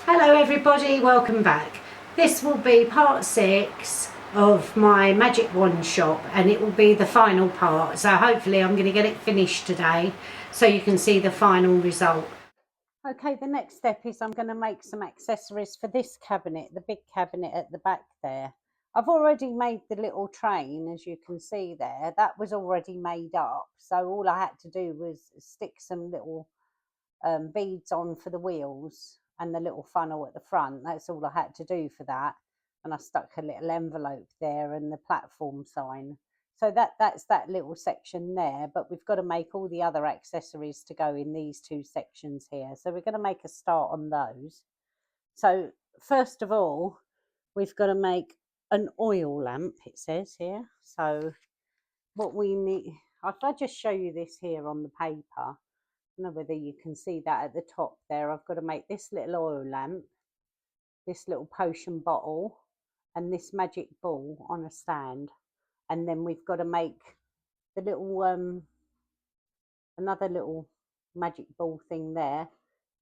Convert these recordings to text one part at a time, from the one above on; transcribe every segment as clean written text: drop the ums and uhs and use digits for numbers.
Hello everybody, welcome back. This will be part 6 of my magic wand shop, and it will be the final part, so hopefully I'm going to get it finished today so you can see the final result. Okay, the next step is I'm going to make some accessories for this cabinet, the big cabinet at the back there. I've already made the little train, as you can see there. That was already made up, so all I had to do was stick some little beads on for the wheels and the little funnel at the front. That's all I had to do for that. And I stuck a little envelope there and the platform sign. So that's that little section there, but we've got to make all the other accessories to go in these two sections here. So we're going to make a start on those. So first of all, we've got to make an oil lamp, it says here. So what we need, if I just show you this here on the paper, I don't know whether you can see that at the top there. I've got to make this little oil lamp, this little potion bottle, and this magic ball on a stand. And then we've got to make the little another little magic ball thing there,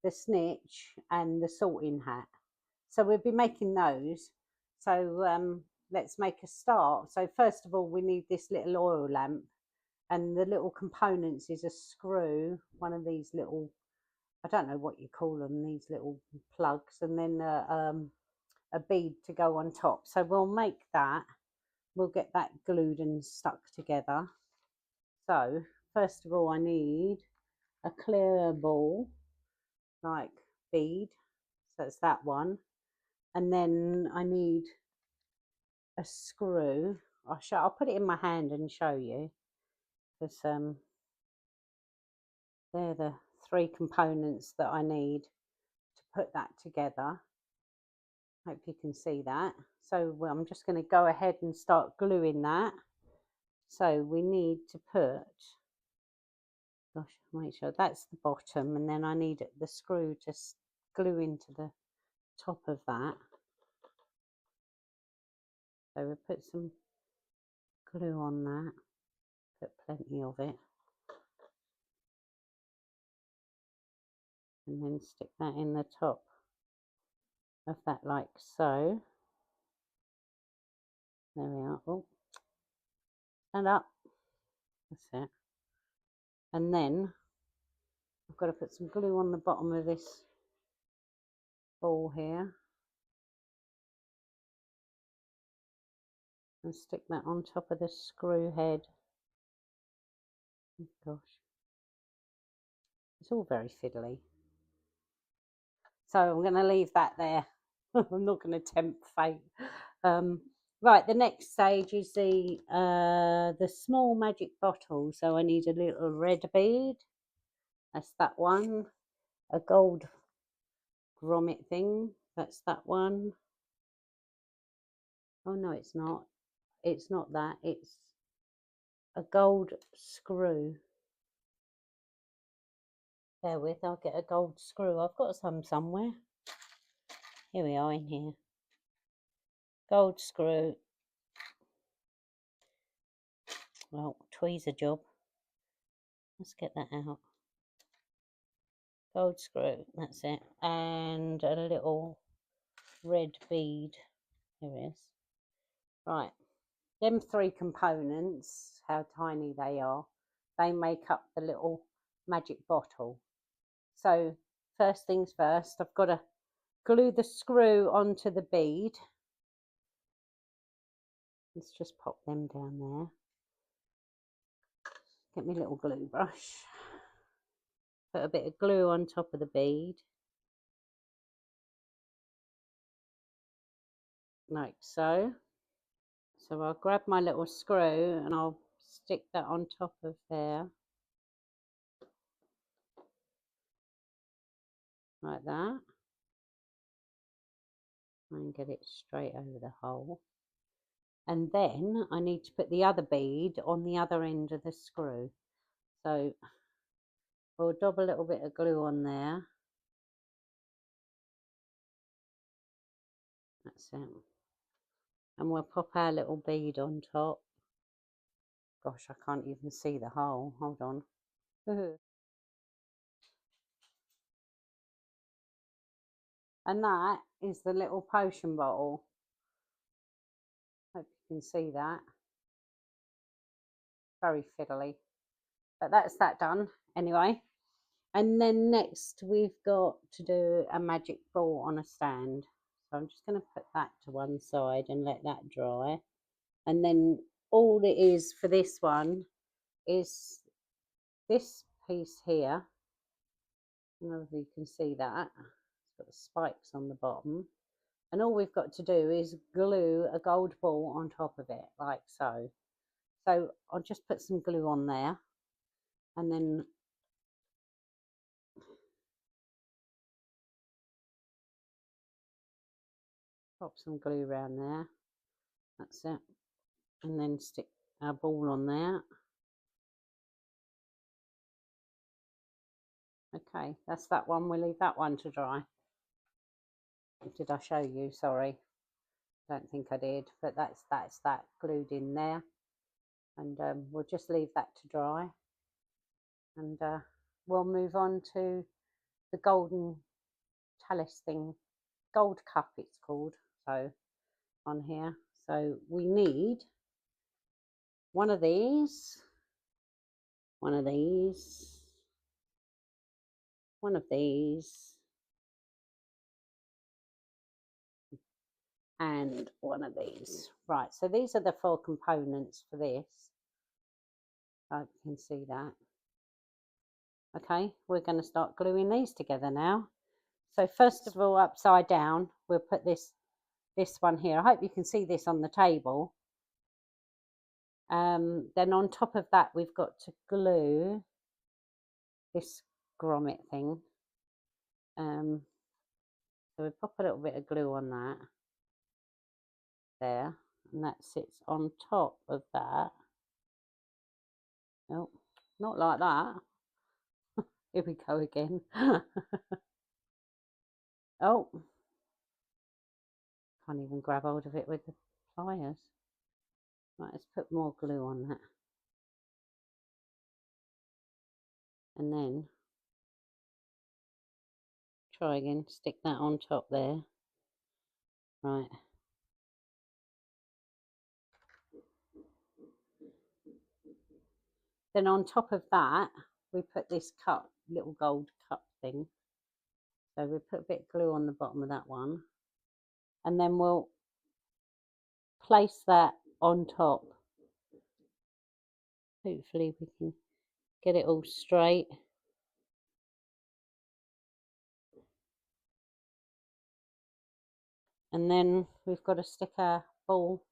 the snitch and the sorting hat. So we'll be making those. So let's make a start. So first of all, we need this little oil lamp, and the little components is a screw, one of these little, I don't know what you call them, these little plugs, and then a bead to go on top. So we'll make that. We'll get that glued and stuck together. So first of all, I need a clear ball, like bead. So it's that one. And then I need a screw. I'll put it in my hand and show you, because they're the three components that I need to put that together. Hope you can see that. So I'm just going to go ahead and start gluing that. So we need to put, gosh, make sure that's the bottom, and then I need the screw to glue into the top of that. So we'll put some glue on that, put plenty of it, and then stick that in the top of that like so. There we are. Oh, stand up. That's it. And then I've got to put some glue on the bottom of this ball here and stick that on top of the screw head. Oh, gosh, it's all very fiddly. So I'm going to leave that there. I'm not going to tempt fate. Right, the next stage is the small magic bottle. So I need a little red bead. That's that one. A gold grommet thing. That's that one. Oh no, it's not. It's not that. It's a gold screw. Bear with, I'll get a gold screw. I've got some somewhere. Here we are in here. Gold screw. Well, tweezer job. Let's get that out. Gold screw, that's it. And a little red bead. Here it is. Right. Them three components, how tiny they are, they make up the little magic bottle. So first things first, I've got to glue the screw onto the bead. Let's just pop them down there. Get my little glue brush. Put a bit of glue on top of the bead. Like so. So I'll grab my little screw and I'll stick that on top of there. Like that. And get it straight over the hole. And then I need to put the other bead on the other end of the screw. So we'll dab a little bit of glue on there. That's it. And we'll pop our little bead on top. Gosh, I can't even see the hole. Hold on. And that is the little potion bottle. Hope you can see that. Very fiddly. But that's that done anyway. And then next we've got to do a magic ball on a stand. So I'm just going to put that to one side and let that dry. And then all it is for this one is this piece here. I don't know if you can see that. It's got the spikes on the bottom. And all we've got to do is glue a gold ball on top of it, like so. So I'll just put some glue on there and then pop some glue around there. That's it. And then stick our ball on there. Okay, that's that one. We'll leave that one to dry. Did I show you? Sorry. Don't think I did, but that's that glued in there. And we'll just leave that to dry. And we'll move on to the golden chalice thing. Gold cup it's called. So on here. So we need one of these, one of these, one of these, and one of these. Right, so these are the 4 components for this. I can see that. Okay, we're going to start gluing these together now. So first of all, upside down, we'll put this one here. I hope you can see this on the table. Then on top of that, we've got to glue this grommet thing. So we pop a little bit of glue on that there, and that sits on top of that. Oh, not like that. Here we go again. Oh, can't even grab hold of it with the pliers. Right, let's put more glue on that. And then try again, stick that on top there. Right. Then on top of that, we put this cup, little gold cup thing. So we put a bit of glue on the bottom of that one. And then we'll place that on top. Hopefully we can get it all straight. And then we've got to stick our ball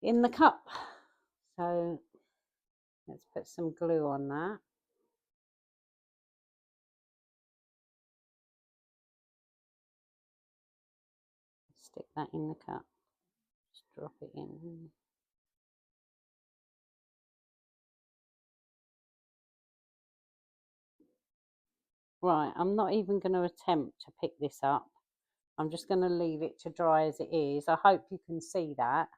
in the cup. So let's put some glue on that. Stick that in the cup. Just drop it in. Right, I'm not even going to attempt to pick this up. I'm just going to leave it to dry as it is. I hope you can see that.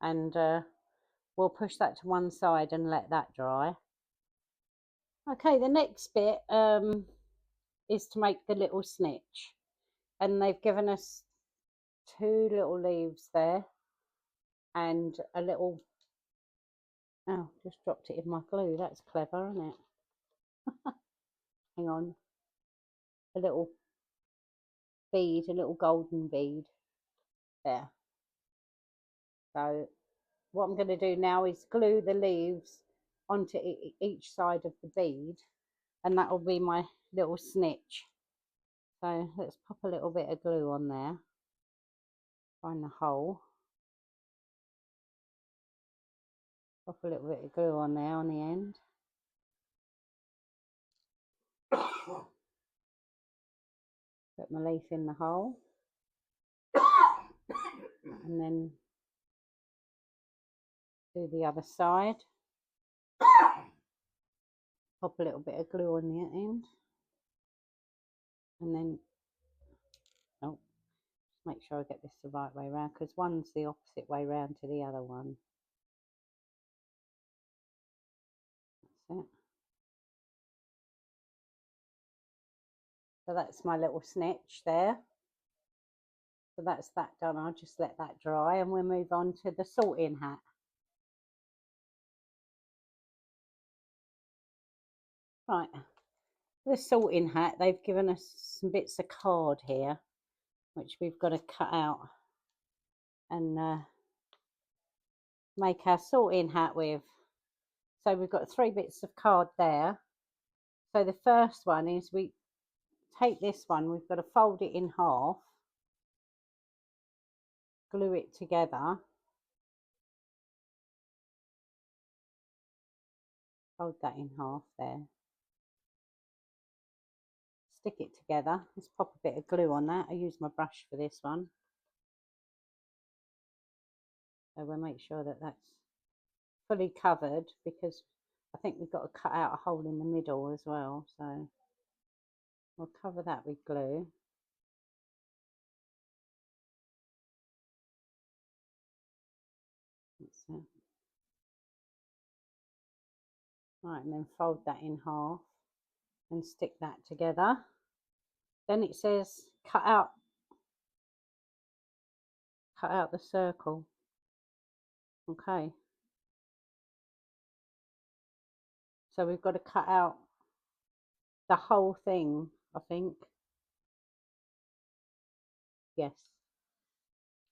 And we'll push that to one side and let that dry. Okay, the next bit is to make the little snitch. And they've given us 2 little leaves there and a little, oh, just dropped it in my glue. That's clever, isn't it? Hang on. A little bead, a little golden bead there. So what I'm going to do now is glue the leaves onto each side of the bead, and that will be my little snitch. So let's pop a little bit of glue on there, find the hole, pop a little bit of glue on there on the end. Put my leaf in the hole, and then do the other side. Pop a little bit of glue on the end, and then, oh, just make sure I get this the right way around, because one's the opposite way round to the other one. That's it. So that's my little snitch there. So that's that done. I'll just let that dry and we'll move on to the sorting hat. Right, the sorting hat, they've given us some bits of card here, which we've got to cut out and make our sorting hat with. So we've got 3 bits of card there. So the first one is we take this one, we've got to fold it in half, glue it together, fold that in half there, stick it together. Let's pop a bit of glue on that. I use my brush for this one. So we'll make sure that that's fully covered, because I think we've got to cut out a hole in the middle as well. So we'll cover that with glue. That's it. Right, and then fold that in half and stick that together. Then it says cut out the circle. Okay, so we've got to cut out the whole thing, I think. Yes.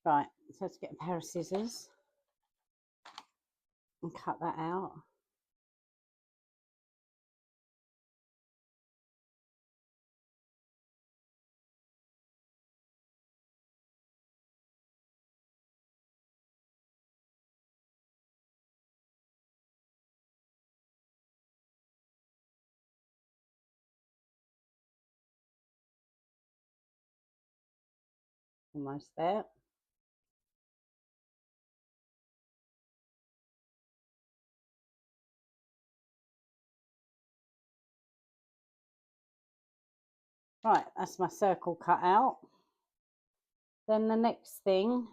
Right, so let's get a pair of scissors and cut that out. Almost there. Right, that's my circle cut out. Then the next thing,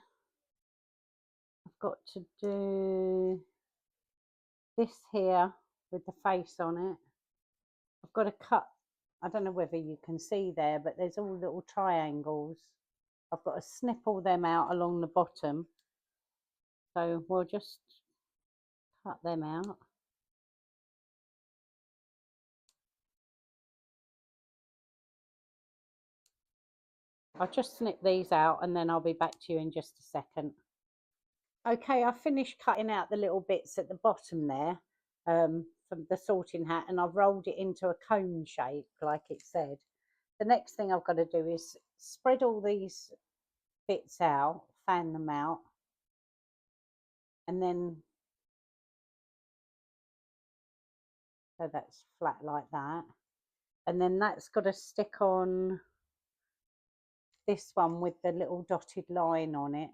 I've got to do this here with the face on it. I've got to cut, I don't know whether you can see there, but there's all little triangles. I've got to snip all them out along the bottom. So we'll just cut them out. I'll just snip these out and then I'll be back to you in just a second. Okay, I finished cutting out the little bits at the bottom there from the sorting hat, and I've rolled it into a cone shape like it said. The next thing I've got to do is spread all these bits out, fan them out, and then so that's flat like that. And then that's got to stick on this one with the little dotted line on it.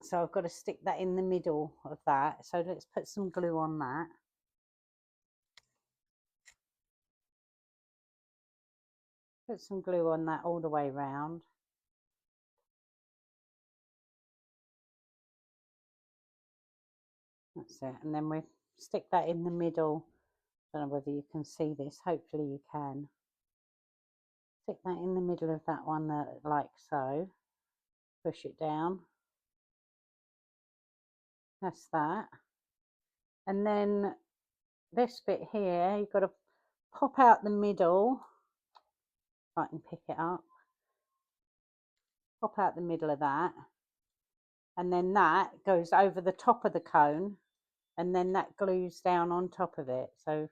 So I've got to stick that in the middle of that. So let's put some glue on that. Put some glue on that all the way round. That's it. And then we stick that in the middle. I don't know whether you can see this. Hopefully you can. Stick that in the middle of that one, like so. Push it down. That's that. And then this bit here, you've got to pop out the middle. If I can pick it up. Pop out the middle of that. And then that goes over the top of the cone. And then that glues down on top of it. So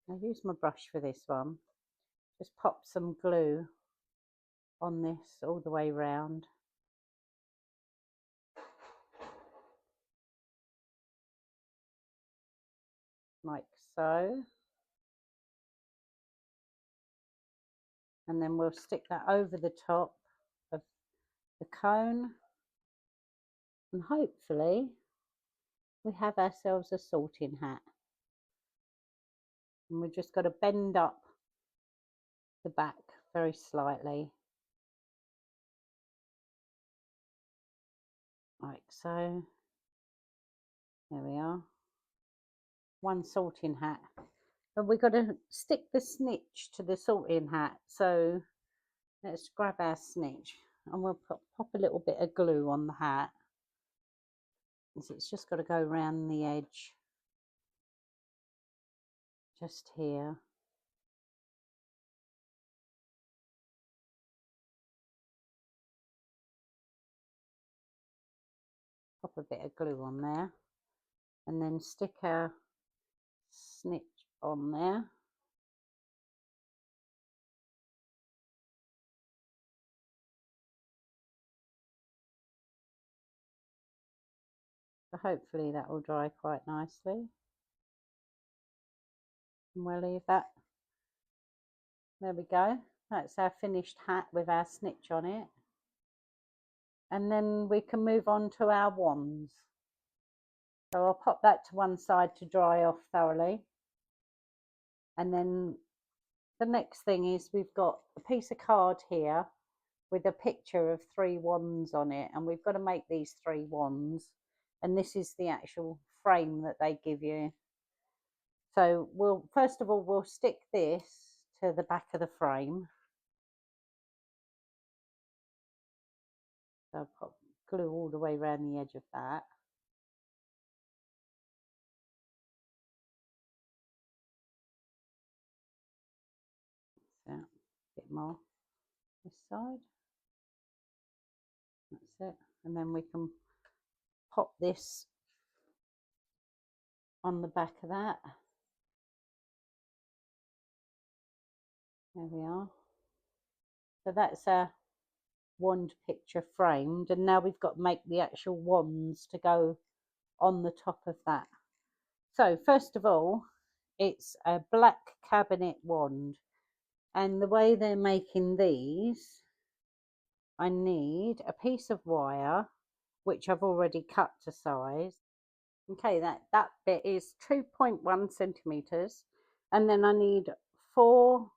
I'll use my brush for this one. Just pop some glue on this all the way round. Like so. And then we'll stick that over the top of the cone. And hopefully we have ourselves a sorting hat. And we've just got to bend up the back very slightly. Like so. There we are. One sorting hat But we've got to stick the snitch to the sorting hat. So let's grab our snitch and we'll pop a little bit of glue on the hat. So it's just got to go around the edge, just here. Pop a bit of glue on there and then stick our snitch on there. So hopefully that will dry quite nicely. And we'll leave that. There we go. That's our finished hat with our snitch on it. And then we can move on to our wands. So I'll pop that to one side to dry off thoroughly. And then the next thing is we've got a piece of card here with a picture of 3 wands on it. And we've got to make these 3 wands. And this is the actual frame that they give you. So we'll, first of all, we'll stick this to the back of the frame. So I'll put glue all the way around the edge of that. So a bit more this side. That's it. And then we can pop this on the back of that. There we are. So that's our wand picture framed, and now we've got to make the actual wands to go on the top of that. So first of all, it's a black cabinet wand, and the way they're making these, I need a piece of wire which I've already cut to size. Okay, that bit is 2.1 centimeters, and then I need 4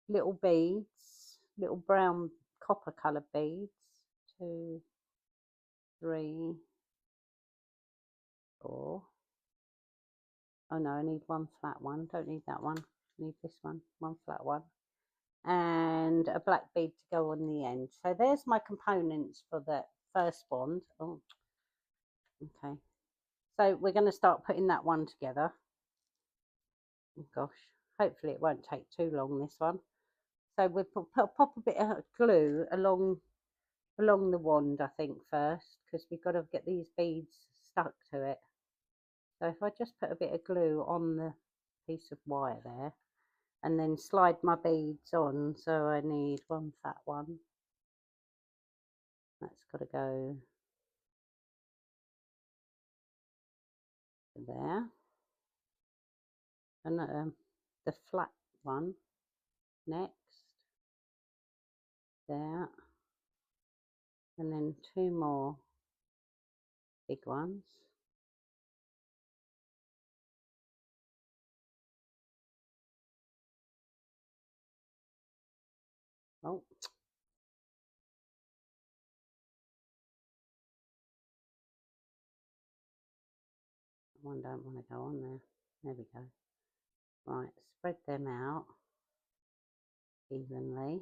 little beads, little brown copper colored beads. 2, 3, 4. Oh no, I need 1 flat one. Don't need that one. I need this one, 1 flat one, and a black bead to go on the end. So there's my components for the first wand. Oh, okay. So we're going to start putting that one together. Oh gosh, hopefully it won't take too long, this one. So we'll pop a bit of glue along the wand, I think, first, because we've got to get these beads stuck to it. So if I just put a bit of glue on the piece of wire there and then slide my beads on, so I need 1 fat one. That's got to go there. And the flat one next. There. And then 2 more big ones. Oh. One don't want to go on there. There we go. Right, spread them out evenly.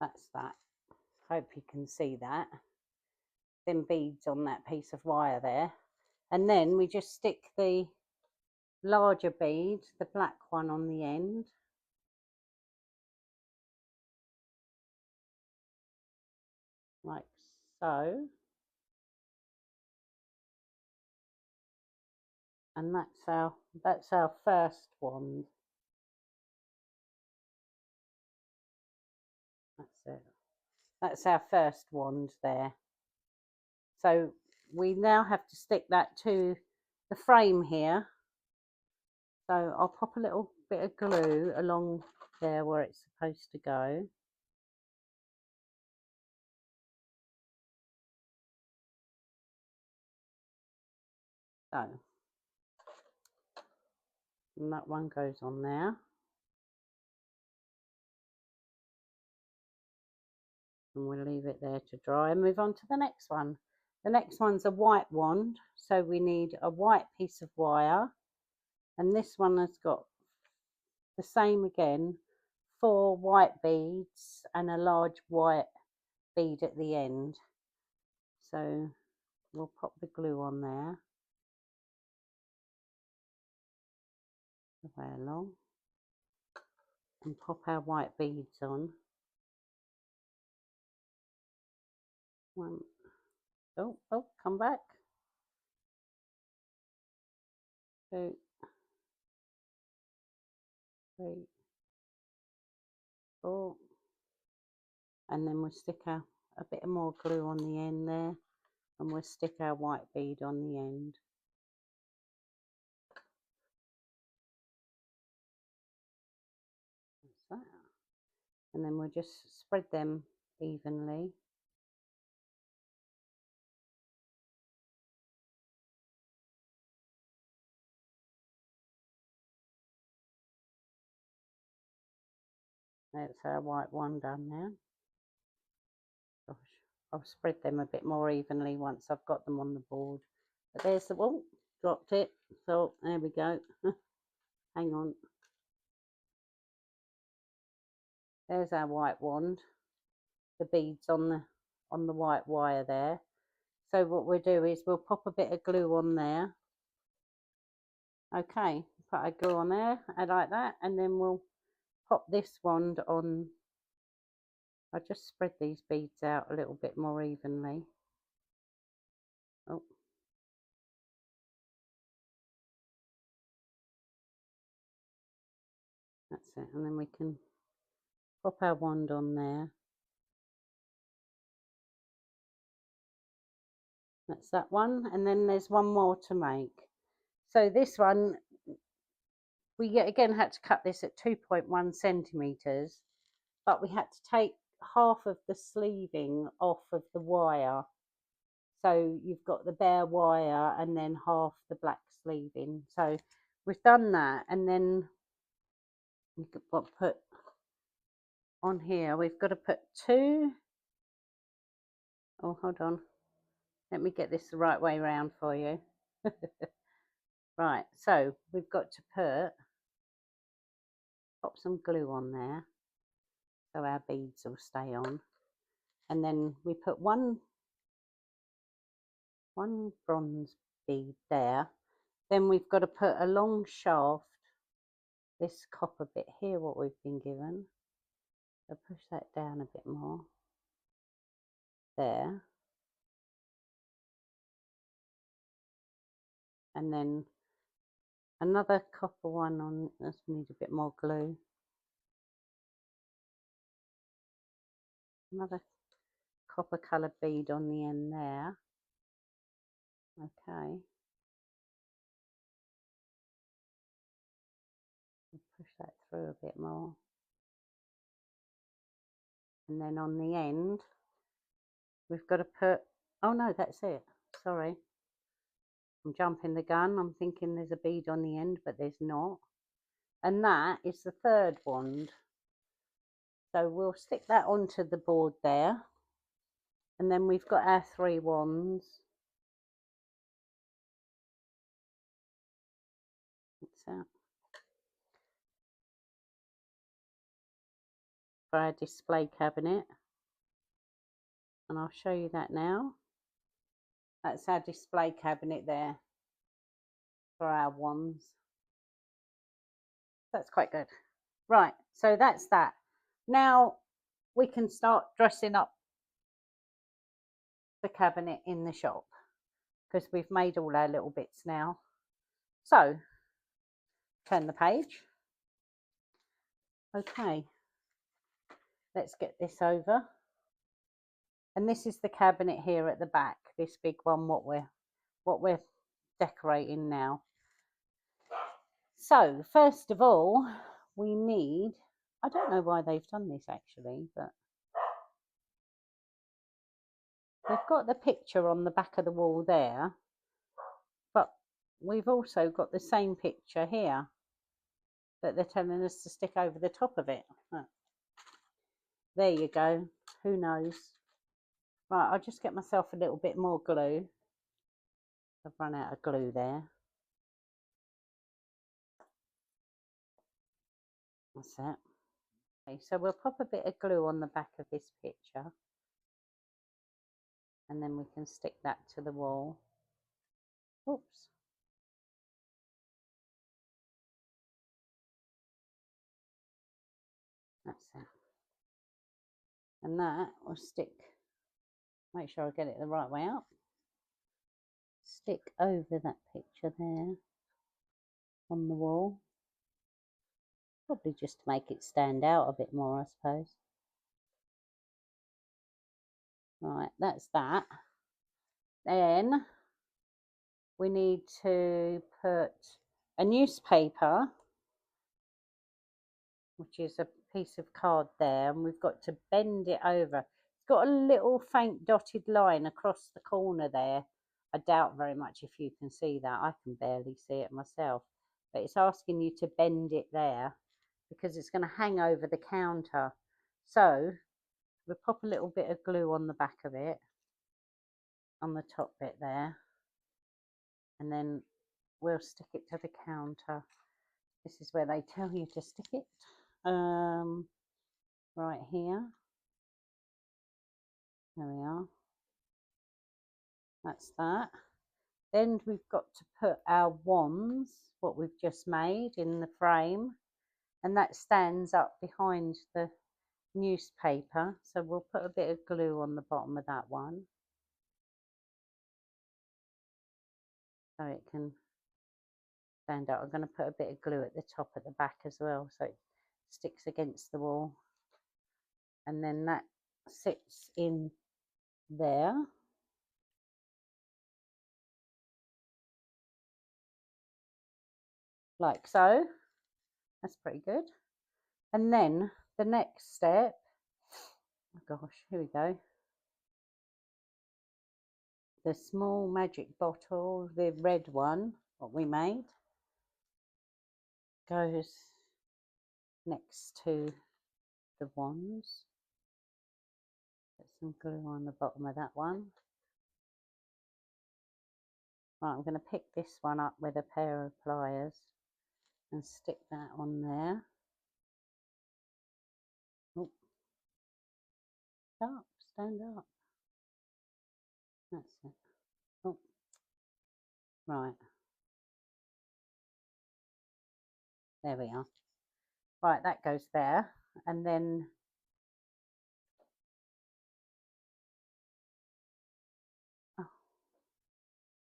That's that. Hope you can see that. Them beads on that piece of wire there. And then we just stick the larger bead, the black one, on the end. Like so. And that's our first wand. That's it. That's our first wand there. So we now have to stick that to the frame here. So I'll pop a little bit of glue along there where it's supposed to go. So, and that one goes on there. and we'll leave it there to dry and move on to the next one. The next one's a white wand, so we need a white piece of wire, and this one has got the same again, 4 white beads and a large white bead at the end. So we'll pop the glue on there, the way along, and pop our white beads on. One, oh, come back. 2, 3, 4, and then we'll stick a bit more glue on the end there, and we'll stick our white bead on the end. That's that. And then we'll just spread them evenly. That's our white one done now. Gosh, I'll spread them a bit more evenly once I've got them on the board. But there's the one, dropped it. So there we go. Hang on. There's our white wand. The beads on the white wire there. So what we'll do is we'll pop a bit of glue on there. Okay, put a glue on there, like that, and then we'll pop this wand on. I'll just spread these beads out a little bit more evenly. Oh. That's it, and then we can pop our wand on there. That's that one, and then there's one more to make. So this one, we again had to cut this at 2.1 centimeters, but we had to take half of the sleeving off of the wire. So you've got the bare wire and then half the black sleeving. So we've done that, and then we could put on here, we've got to put 2. Oh, hold on. Let me get this the right way around for you. Right, so we've got to pop some glue on there so our beads will stay on. And then we put one bronze bead there. Then we've got to put a long shaft, this copper bit here, what we've been given. So push that down a bit more. There. And then another copper one on, let's need a bit more glue. Another copper coloured bead on the end there. Okay. Push that through a bit more. And then on the end, we've got to put, oh no, that's it. Sorry. I'm jumping the gun. I'm thinking there's a bead on the end, but there's not. And that is the 3rd wand. So we'll stick that onto the board there. And then we've got our 3 wands. That's that. For our display cabinet. And I'll show you that now. That's our display cabinet there for our wands. That's quite good. Right, so that's that. Now we can start dressing up the cabinet in the shop because we've made all our little bits now. So turn the page. Okay, let's get this over. And this is the cabinet here at the back, this big one, what we're decorating now. So first of all, we need, I don't know why they've done this actually, but we've got the picture on the back of the wall there, but we've also got the same picture here that they're telling us to stick over the top of it. There you go. who knows. Right, I'll just get myself a little bit more glue. I've run out of glue there. That's it. Okay, so we'll pop a bit of glue on the back of this picture, and then we can stick that to the wall. Oops. That's it. And that will stick, make sure I get it the right way up. Stick over that picture there on the wall. Probably just to make it stand out a bit more, I suppose. Right, that's that. Then we need to put a newspaper, which is a piece of card there, and we've got to bend it over. It's got a little faint dotted line across the corner there. I doubt very much if you can see that. I can barely see it myself. But it's asking you to bend it there because it's going to hang over the counter. So we'll pop a little bit of glue on the back of it, on the top bit there, and then we'll stick it to the counter. This is where they tell you to stick it, right here. There we are. That's that. Then we've got to put our wands, what we've just made, in the frame, and that stands up behind the newspaper. So we'll put a bit of glue on the bottom of that one, so it can stand up. I'm going to put a bit of glue at the top at the back as well, so it sticks against the wall, and then that sits in there. Like so. That's pretty good. And then the next step, oh gosh, here we go. The small magic bottle, the red one, what we made, goes next to the wands. Put some glue on the bottom of that one. Right, I'm going to pick this one up with a pair of pliers and stick that on there. Oh, up, stand up. That's it. Oh, right. There we are. Right, that goes there. And then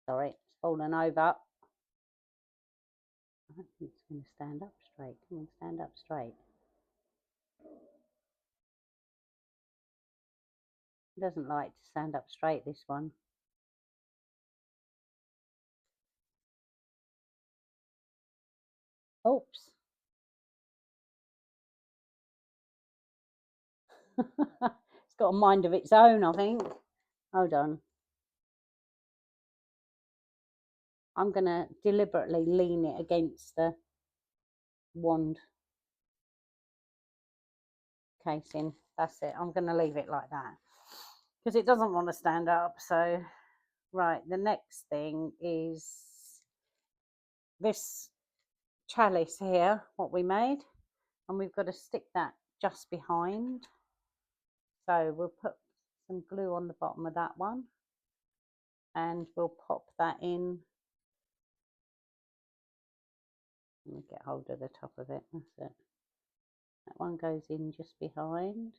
sorry, it's fallen over. I don't think it's going to stand up straight. Come on, stand up straight. It doesn't like to stand up straight, this one. Oops. It's got a mind of its own, I think. Hold on. I'm going to deliberately lean it against the wand casing. That's it. I'm going to leave it like that because it doesn't want to stand up. So, right, the next thing is this chalice here, what we made, and we've got to stick that just behind. So we'll put some glue on the bottom of that one, and we'll pop that in. Let me get hold of the top of it. That's it. That one goes in just behind.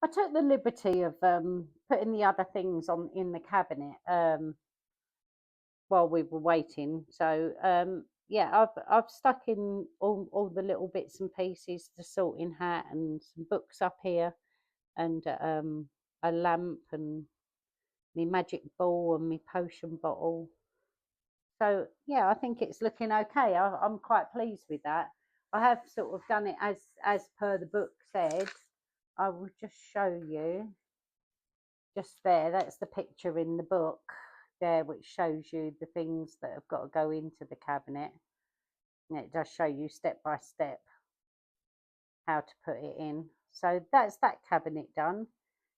I took the liberty of putting the other things on in the cabinet while we were waiting. So yeah, I've stuck in all the little bits and pieces, the sorting hat and some books up here, and a lamp and my magic ball and my potion bottle. So yeah, I think it's looking okay. I'm quite pleased with that. I have sort of done it as per the book said. I will just show you. Just there, that's the picture in the book there, which shows you the things that have got to go into the cabinet. And it does show you step by step how to put it in. So that's that cabinet done.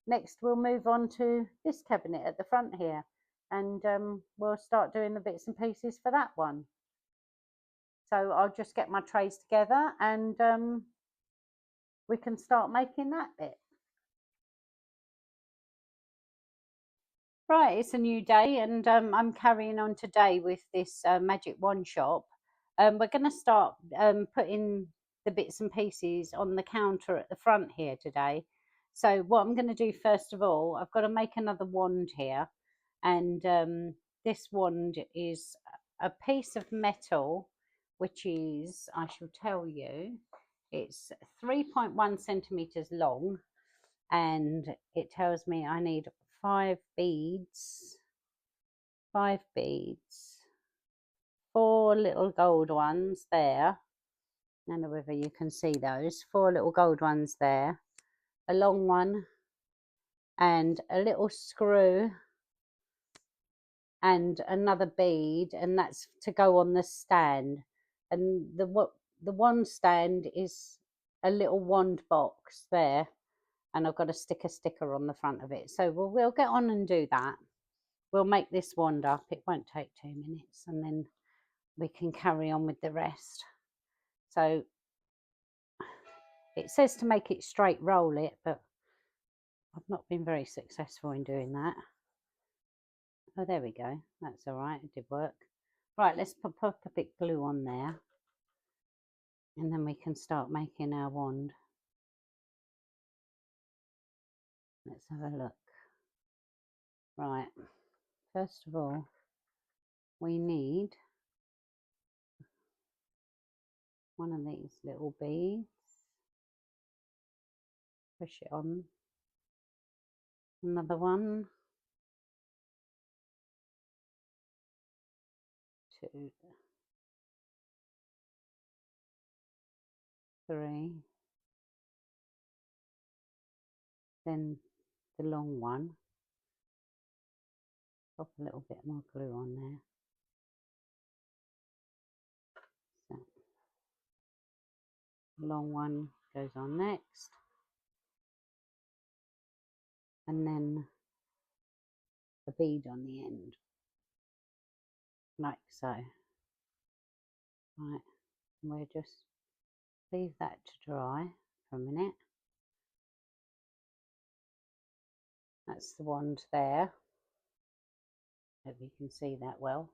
Next we'll move on to this cabinet at the front here, and we'll start doing the bits and pieces for that one. So I'll just get my trays together and we can start making that bit. Right, it's a new day, and I'm carrying on today with this Magic Wand shop. We're going to start putting the bits and pieces on the counter at the front here today. So what I'm going to do first of all, I've got to make another wand here, and this wand is a piece of metal, which is, I shall tell you, it's 3.1 centimeters long, and it tells me I need 5 beads, 4 little gold ones there. I don't know whether you can see those, 4 little gold ones there, a long one, and a little screw, and another bead, and that's to go on the stand. And the wand stand is a little wand box there, and I've got to stick a sticker on the front of it. So we'll get on and do that. We'll make this wand up. It won't take 2 minutes, and then we can carry on with the rest. So it says to make it straight roll it, but I've not been very successful in doing that. Oh, there we go. That's all right. It did work. Right, let's put a bit glue on there, and then we can start making our wand. Let's have a look. Right, first of all, we need one of these little beads. Push it on. Another one. 2, 3. Then the long one. Pop a little bit more glue on there. So, the long one goes on next. And then a bead on the end, like so. Right, and we'll just leave that to dry for a minute. That's the wand there. Hope you can see that well.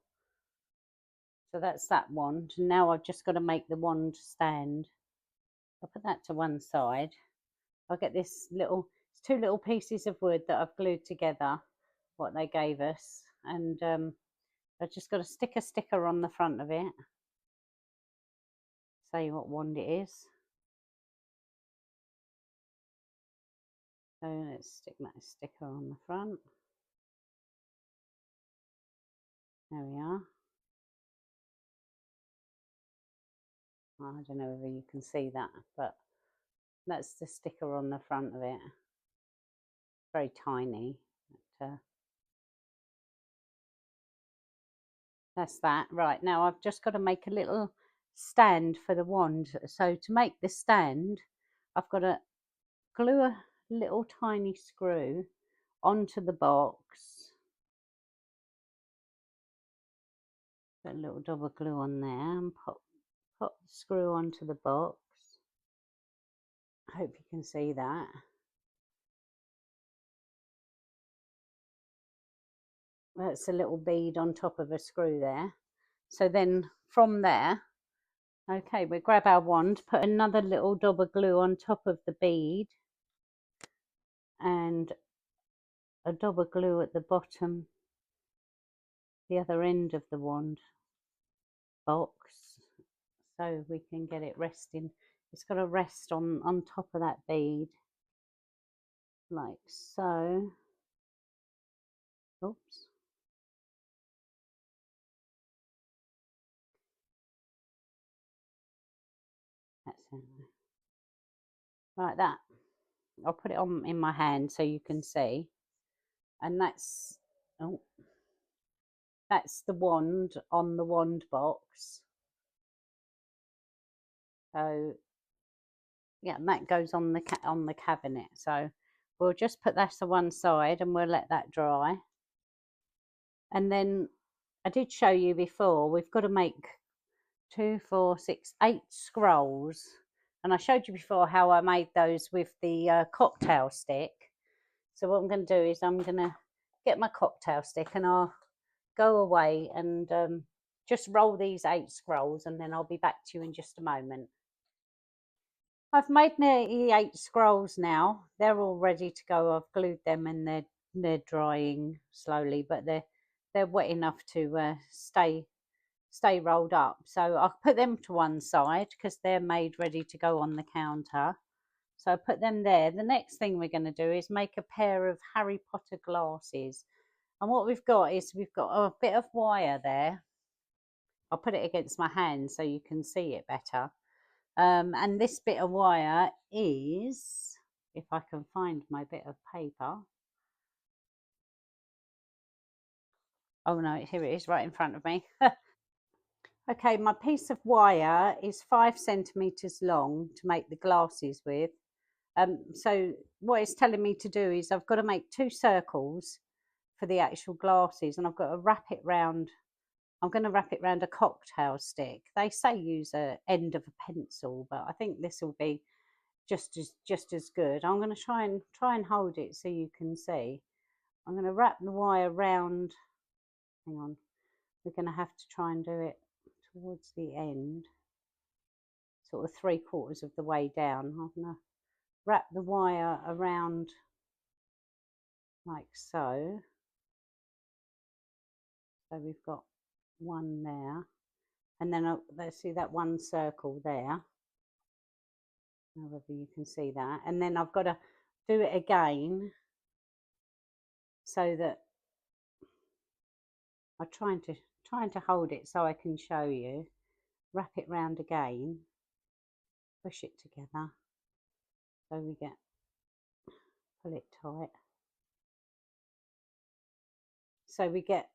So that's that wand. And now I've just got to make the wand stand. I'll put that to one side. I'll get this little, it's 2 little pieces of wood that I've glued together, what they gave us. And I've just got to stick a sticker on the front of it. Say what wand it is. So let's stick that sticker on the front. There we are. I don't know whether you can see that, but that's the sticker on the front of it. Very tiny. But, that's that. Right, now I've just got to make a little stand for the wand. So to make the stand, I've got to glue a little tiny screw onto the box. Put a little double glue on there and pop the screw onto the box. I hope you can see that. That's a little bead on top of a screw there. So then from there, okay, we grab our wand, put another little double glue on top of the bead, and a double glue at the bottom, the other end of the wand box, so we can get it resting. It's got to rest on top of that bead, like so. Oops. That's it. Like that. I'll put it on in my hand so you can see. And that's, oh, that's the wand on the wand box. So yeah, and that goes on the cabinet. So we'll just put that to one side and we'll let that dry. And then I did show you before, we've got to make 2, 4, 6, 8 scrolls. And I showed you before how I made those with the cocktail stick. So what I'm going to do is I'm going to get my cocktail stick and I'll go away and just roll these 8 scrolls, and then I'll be back to you in just a moment. I've made nearly 8 scrolls now. They're all ready to go. I've glued them and they're drying slowly, but they're wet enough to stay rolled up. So I'll put them to one side because they're made ready to go on the counter. So I put them there. The next thing we're going to do is make a pair of Harry Potter glasses. And what we've got is we've got a bit of wire there. I'll put it against my hand so you can see it better. And this bit of wire is, if I can find my bit of paper. Oh no, here it is right in front of me. Okay, my piece of wire is 5 centimeters long to make the glasses with. So what it's telling me to do is I've got to make 2 circles for the actual glasses, and I've got to wrap it round. I'm going to wrap it round a cocktail stick. They say use a end of a pencil, but I think this will be just as good. I'm going to try and hold it so you can see. I'm going to wrap the wire round. Hang on, we're going to have to try and do it towards the end, sort of 3/4 of the way down. I'm going to wrap the wire around like so. So we've got one there, and then let's see that one circle there. Whether you can see that, and then I've got to do it again so that I'm trying to hold it so I can show you. Wrap it round again, push it together so we get, pull it tight, so we get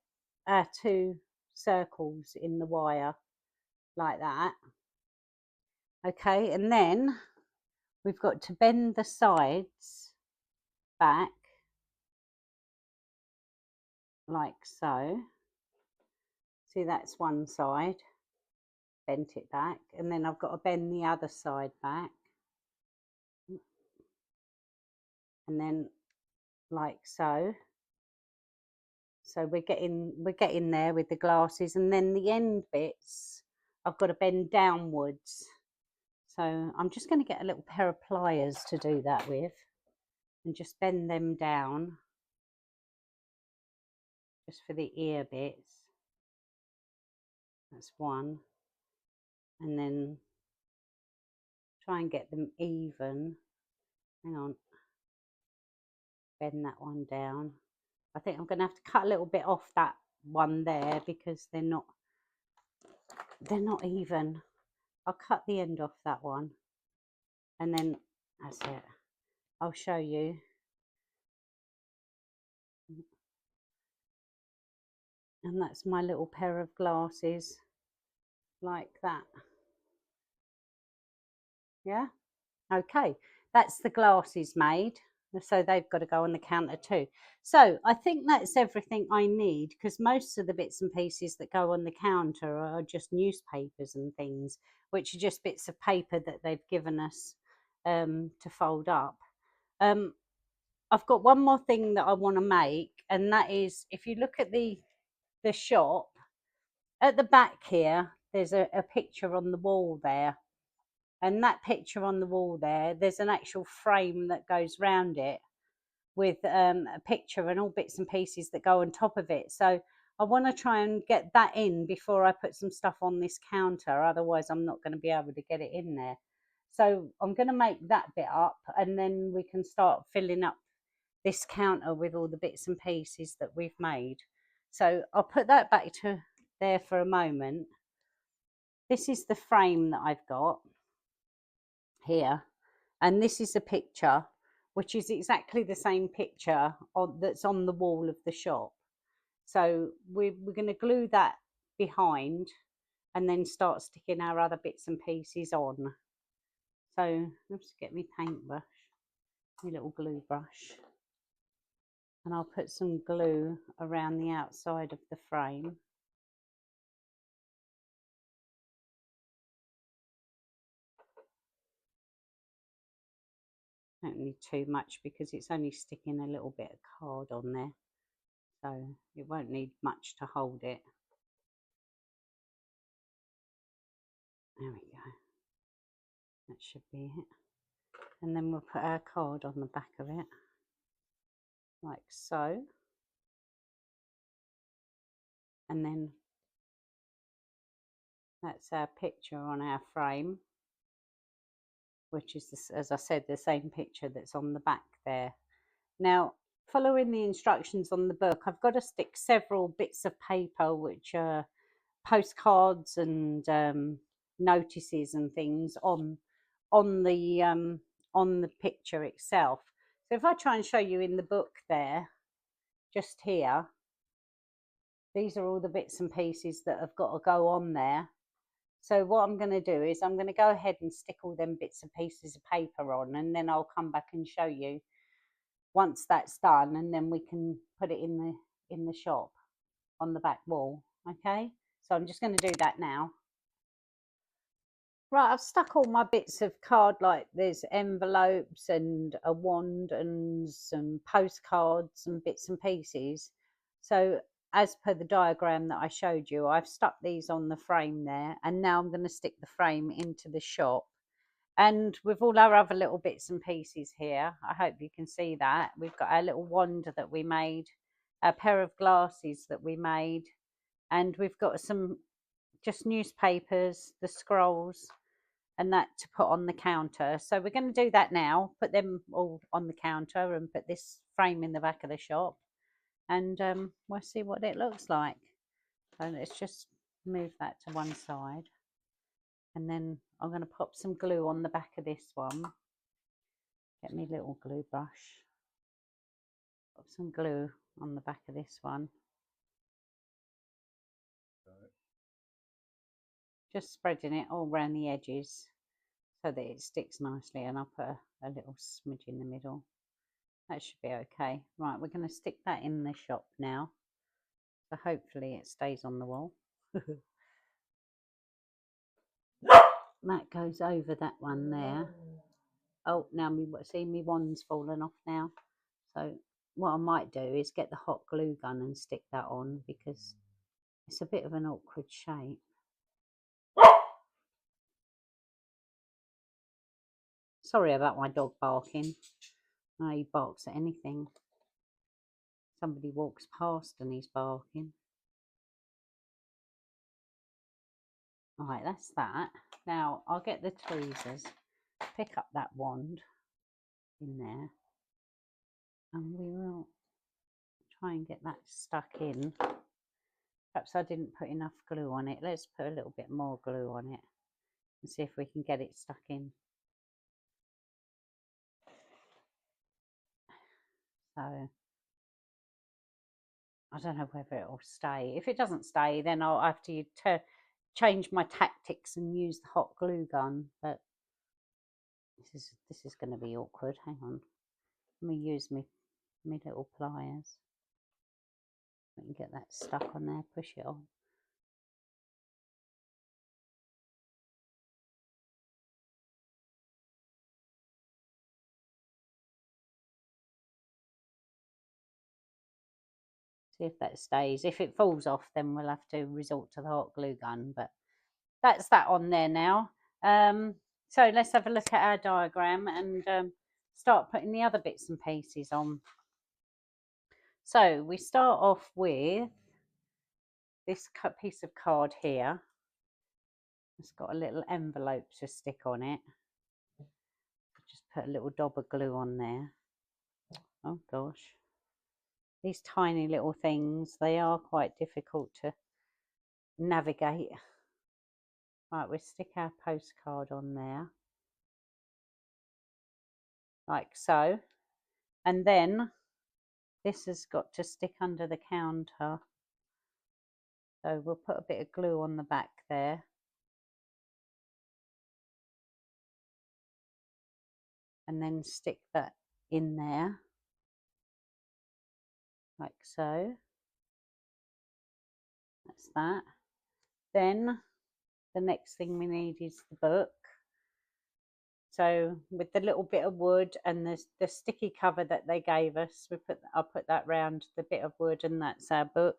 our 2 circles in the wire like that. Okay, and then we've got to bend the sides back like so. See, that's one side, bent it back, and then I've got to bend the other side back, and then like so. So we're getting there with the glasses, and then the end bits I've got to bend downwards. So I'm just going to get a little pair of pliers to do that with and just bend them down just for the ear bits. That's one. And then try and get them even. Hang on. Bend that one down. I think I'm going to have to cut a little bit off that one there because they're not even. I'll cut the end off that one, and then that's it. I'll show you. And that's my little pair of glasses like that. Yeah, okay, that's the glasses made, so they've got to go on the counter too. So I think that's everything I need, because most of the bits and pieces that go on the counter are just newspapers and things, which are just bits of paper that they've given us to fold up. I've got one more thing that I want to make, and that is, if you look at the shop at the back here, there's a picture on the wall there, and that picture on the wall there's an actual frame that goes round it with a picture and all bits and pieces that go on top of it. So I want to try and get that in before I put some stuff on this counter, otherwise I'm not going to be able to get it in there. So I'm going to make that bit up, and then we can start filling up this counter with all the bits and pieces that we've made. So I'll put that back to there for a moment. This is the frame that I've got here, and this is a picture which is exactly the same picture that's on the wall of the shop. So we're going to glue that behind and then start sticking our other bits and pieces on. So let's get me paintbrush, my little glue brush, and I'll put some glue around the outside of the frame. Don't need too much because it's only sticking a little bit of card on there, so it won't need much to hold it. There we go. That should be it. And then we'll put our card on the back of it, like so. And then that's our picture on our frame, which is, as I said, the same picture that's on the back there. Now, following the instructions on the book, I've got to stick several bits of paper, which are postcards and notices and things on the picture itself. So if I try and show you in the book there, just here, these are all the bits and pieces that have got to go on there. So what I'm going to do is I'm going to go ahead and stick all them bits and pieces of paper on, and then I'll come back and show you once that's done, and then we can put it in the shop on the back wall. Okay, so I'm just going to do that now. Right, I've stuck all my bits of card, like there's envelopes and a wand and some postcards and bits and pieces. So as per the diagram that I showed you, I've stuck these on the frame there, and now I'm going to stick the frame into the shop. And with all our other little bits and pieces here, I hope you can see that. We've got our little wand that we made, a pair of glasses that we made, and we've got some just newspapers, the scrolls, and that to put on the counter. So we're going to do that now, put them all on the counter and put this frame in the back of the shop, and we'll see what it looks like. So let's just move that to one side, and then I'm going to pop some glue on the back of this one. Get me a little glue brush, pop some glue on the back of this one. Just spreading it all around the edges so that it sticks nicely, and I'll put a little smidge in the middle. That should be okay. Right, we're going to stick that in the shop now, so hopefully it stays on the wall. That goes over that one there. Oh, now see me wand's fallen off now. So what I might do is get the hot glue gun and stick that on, because it's a bit of an awkward shape. Sorry about my dog barking. No, he barks at anything. Somebody walks past and he's barking. Right, that's that. Now I'll get the tweezers, pick up that wand in there, and we will try and get that stuck in. Perhaps I didn't put enough glue on it. Let's put a little bit more glue on it and see if we can get it stuck in. So I don't know whether it'll stay. If it doesn't stay, then I'll have to change my tactics and use the hot glue gun. But this is going to be awkward. Hang on, let me use my little pliers. We can get that stuck on there. Push it on. See if that stays. If it falls off, then we'll have to resort to the hot glue gun. But that's that on there now. So let's have a look at our diagram and start putting the other bits and pieces on. So we start off with this piece of card here. It's got a little envelope to stick on it. Just put a little dab of glue on there. Oh gosh. These tiny little things, they are quite difficult to navigate. Right, we'll stick our postcard on there. Like so. And then this has got to stick under the counter. So we'll put a bit of glue on the back there. and then stick that in there like so. That's that. Then the next thing we need is the book. So with the little bit of wood and the sticky cover that they gave us, I'll put that round the bit of wood, and that's our book.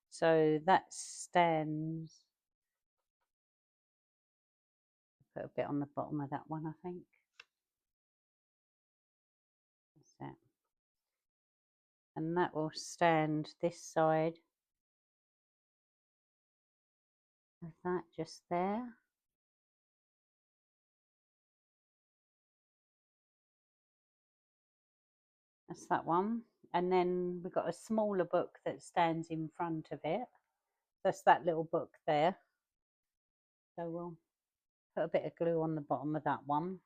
So that stands. Put a bit on the bottom of that one, I think. That's it. And that will stand this side of that, just there. That's that one. And then we've got a smaller book that stands in front of it. That's that little book there. So we'll put a bit of glue on the bottom of that one.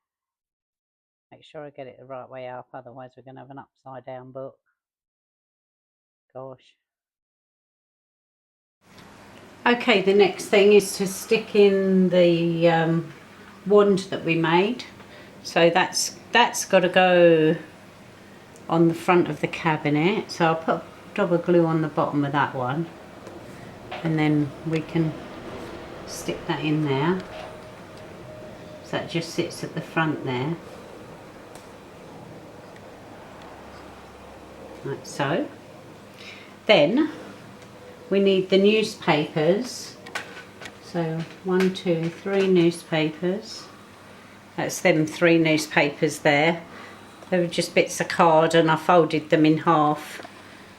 Make sure I get it the right way up, otherwise we're going to have an upside down book. Gosh. Okay, the next thing is to stick in the wand that we made. So that's got to go on the front of the cabinet. So I'll put double glue on the bottom of that one, and then we can stick that in there. So that just sits at the front there, like so. Then we need the newspapers. So 1, 2, 3 newspapers. That's them 3 newspapers there. They were just bits of card, and I folded them in half,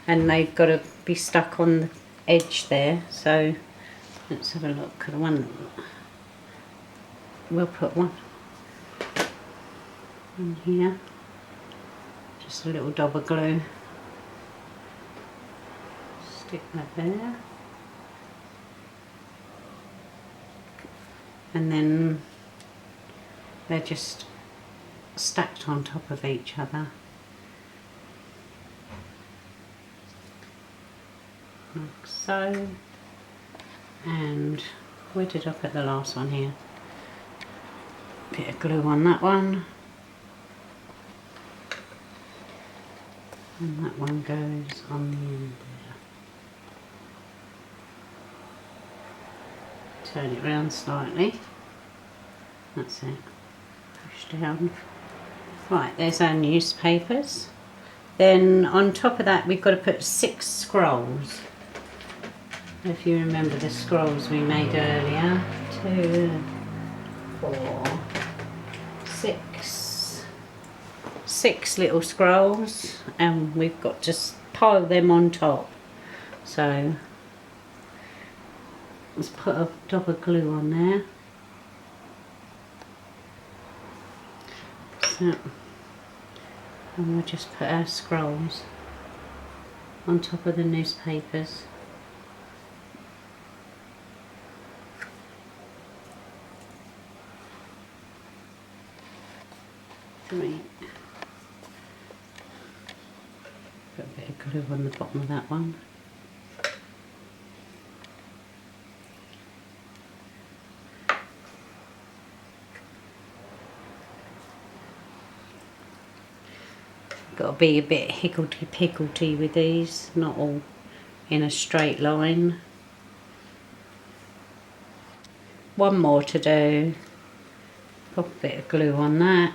and they've got to be stuck on the edge there. So let's have a look at the one. We'll put one in here. Just a little dab of glue. Stick that there. And then they're just stacked on top of each other. Like so. And where did I put the last one here? Bit of glue on that one. And that one goes on the end there. Turn it round slightly. That's it. Push down. Right, there's our newspapers. Then on top of that we've got to put 6 scrolls. If you remember the scrolls we made earlier. 2, 4, 6. 6 little scrolls, and we've got to pile them on top. So let's put a dab of glue on there. So, and we'll just put our scrolls on top of the newspapers. Three. Put a bit of glue on the bottom of that one. Got to be a bit higgledy-piggledy with these, not all in a straight line. One more to do. Pop a bit of glue on that,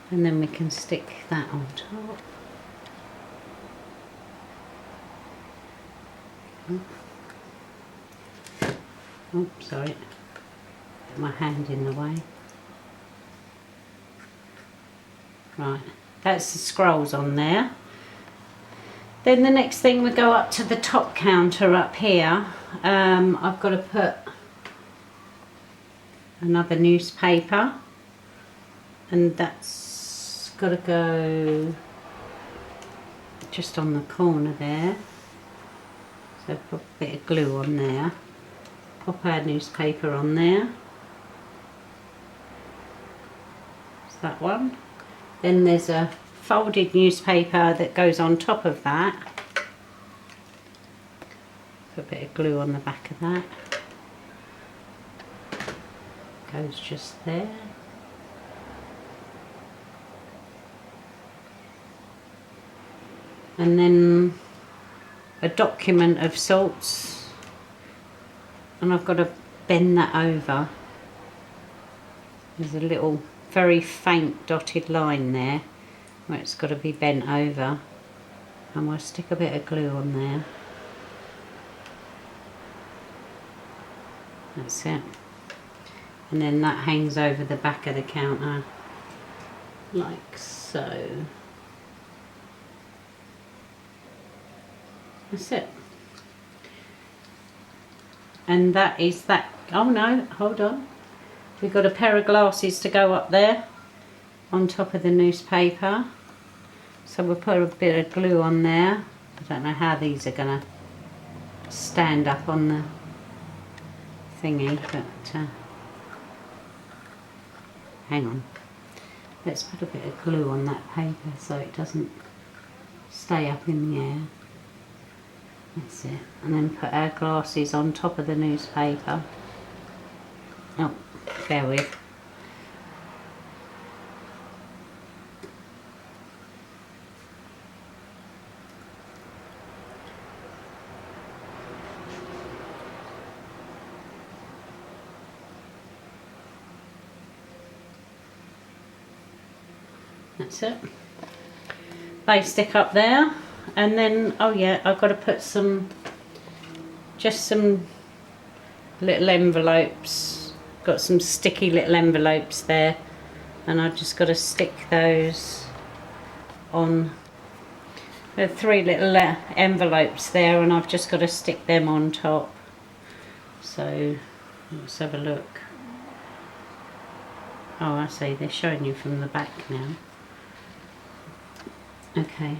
and then we can stick that on top. Oh, sorry, put my hand in the way. Right, that's the scrolls on there. Then the next thing, we go up to the top counter up here. I've got to put another newspaper, and that's got to go just on the corner there. So put a bit of glue on there. Pop our newspaper on there. That's that one. Then there's a folded newspaper that goes on top of that. Put a bit of glue on the back of that. Goes just there. and then a document of sorts, and I've got to bend that over. There's a little very faint dotted line there where it's got to be bent over, and we'll stick a bit of glue on there. That's it. And then that hangs over the back of the counter like so. That's it. And that is that. Oh no, hold on. We've got a pair of glasses to go up there on top of the newspaper. So we'll put a bit of glue on there. I don't know how these are going to stand up on the thingy, but hang on. Let's put a bit of glue on that paper so it doesn't stay up in the air. That's it. And then put our glasses on top of the newspaper. Oh, bear with. That's it. They stick up there, and then, oh yeah, I've got to put just some little envelopes. Got some sticky little envelopes there, and I've just got to stick those on. There are 3 little envelopes there, and I've just got to stick them on top. So let's have a look. Oh, I see, they're showing you from the back now. Okay,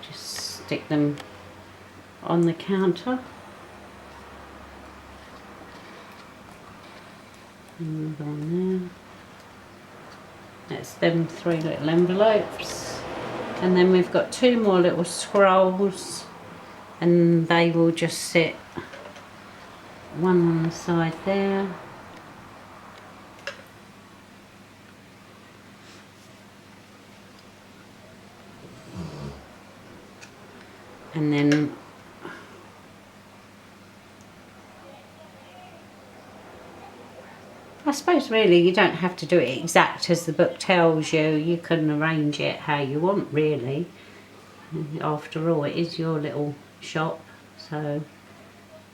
just stick them on the counter. And on there. That's them 3 little envelopes. And then we've got 2 more little scrolls, and they will just sit one on the side there. And then I suppose really you don't have to do it exact as the book tells you. You can arrange it how you want, really. After all, it is your little shop. So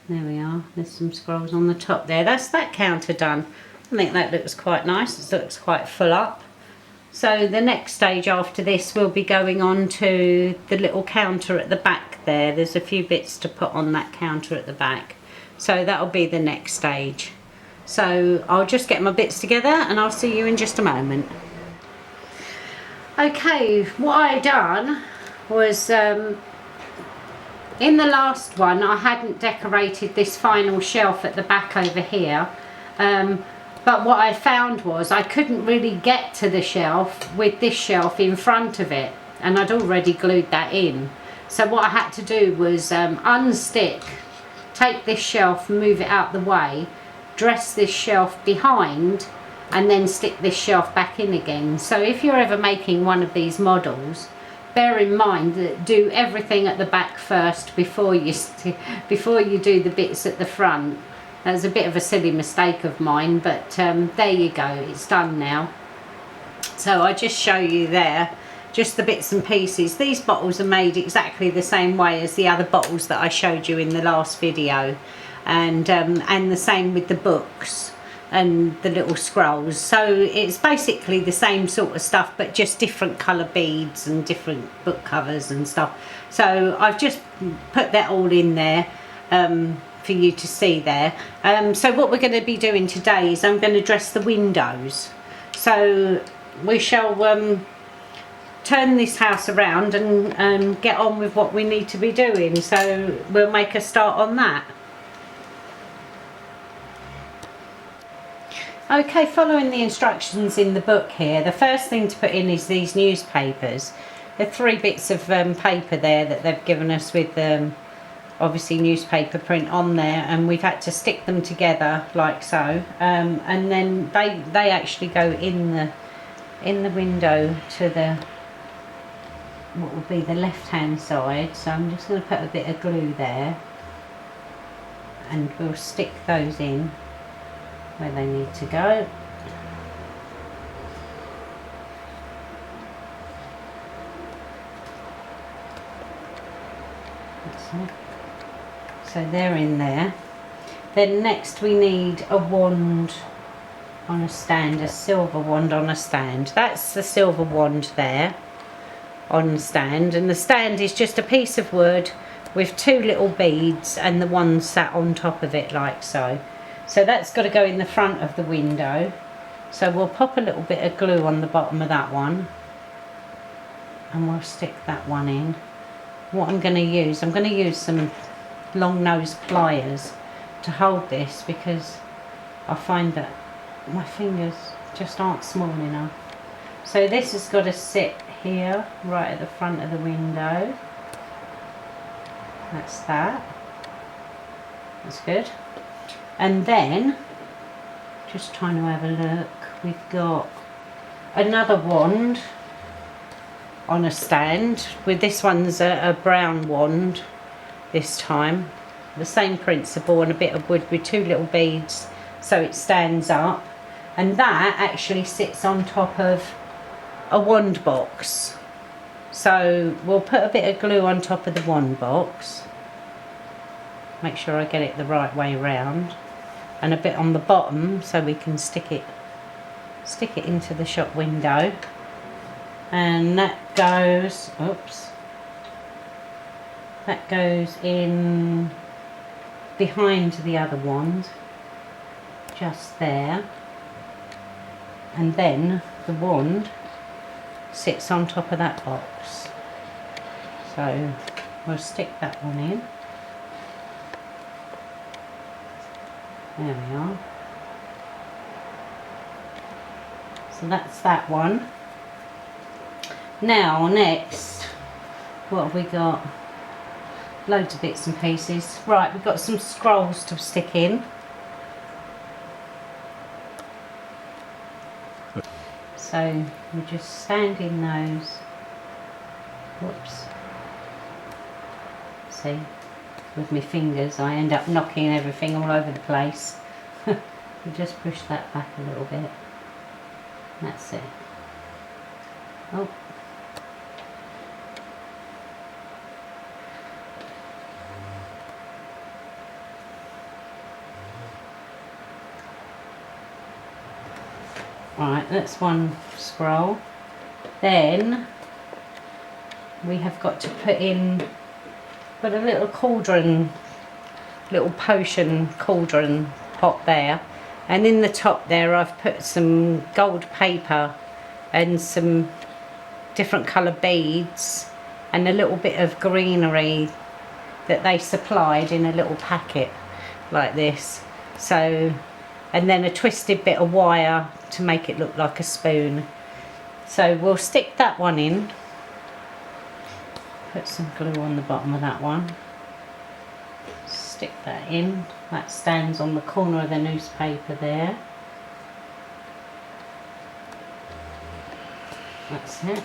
there we are. There's some scrolls on the top there. That's that counter done. I think that looks quite nice. It looks quite full up. So the next stage after this, we'll be going on to the little counter at the back there. There's a few bits to put on that counter at the back. So that'll be the next stage. So I'll just get my bits together and I'll see you in just a moment. Okay, what I done was, in the last one I hadn't decorated this final shelf at the back over here. But what I found was I couldn't really get to the shelf with this shelf in front of it, and I'd already glued that in. So what I had to do was unstick, take this shelf, move it out the way, dress this shelf behind, and then stick this shelf back in again. So if you're ever making one of these models, bear in mind that do everything at the back first before you do the bits at the front. That was a bit of a silly mistake of mine, but there you go, it's done now. So I just show you there, just the bits and pieces. These bottles are made exactly the same way as the other bottles that I showed you in the last video. And the same with the books and the little scrolls. So it's basically the same sort of stuff, but just different colour beads and different book covers and stuff. So I've just put that all in there. For you to see there. So what we're going to be doing today is I'm going to dress the windows. So we shall turn this house around and get on with what we need to be doing. So we'll make a start on that. Okay, following the instructions in the book here, the first thing to put in is these newspapers. There are 3 bits of paper there that they've given us with obviously newspaper print on there, and we've had to stick them together like so, and then they actually go in the window to what will be the left hand side, so I'm just going to put a bit of glue there and we'll stick those in where they need to go. That's it. So they're in there. Then next we need a wand on a stand, a silver wand on a stand. That's the silver wand there on the stand, and the stand is just a piece of wood with two little beads and the one sat on top of it like so. So that's got to go in the front of the window. So we'll pop a little bit of glue on the bottom of that one and we'll stick that one in. What I'm going to use some long nose pliers to hold this because I find that my fingers just aren't small enough. So this has got to sit here right at the front of the window. That's that. That's good. And then, just trying to have a look, we've got another wand on a stand. With this one's a brown wand this time. The same principle, and a bit of wood with two little beads so it stands up. And that actually sits on top of a wand box. So we'll put a bit of glue on top of the wand box. Make sure I get it the right way round. And a bit on the bottom so we can stick it into the shop window. And that goes, oops, that goes in behind the other wand, just there. And then the wand sits on top of that box. So we'll stick that one in. There we are. So that's that one. Now next, what have we got? Loads of bits and pieces. Right, we've got some scrolls to stick in. So we just stand in those. Whoops. See, with my fingers I end up knocking everything all over the place. We just push that back a little bit. That's it. Oh. Right, that's one scroll. Then we have got to put a little cauldron, little potion cauldron pot there, and in the top there I've put some gold paper and some different colour beads and a little bit of greenery that they supplied in a little packet like this. So, and then a twisted bit of wire to make it look like a spoon. So we'll stick that one in. Put some glue on the bottom of that one. Stick that in. That stands on the corner of the newspaper there. That's it.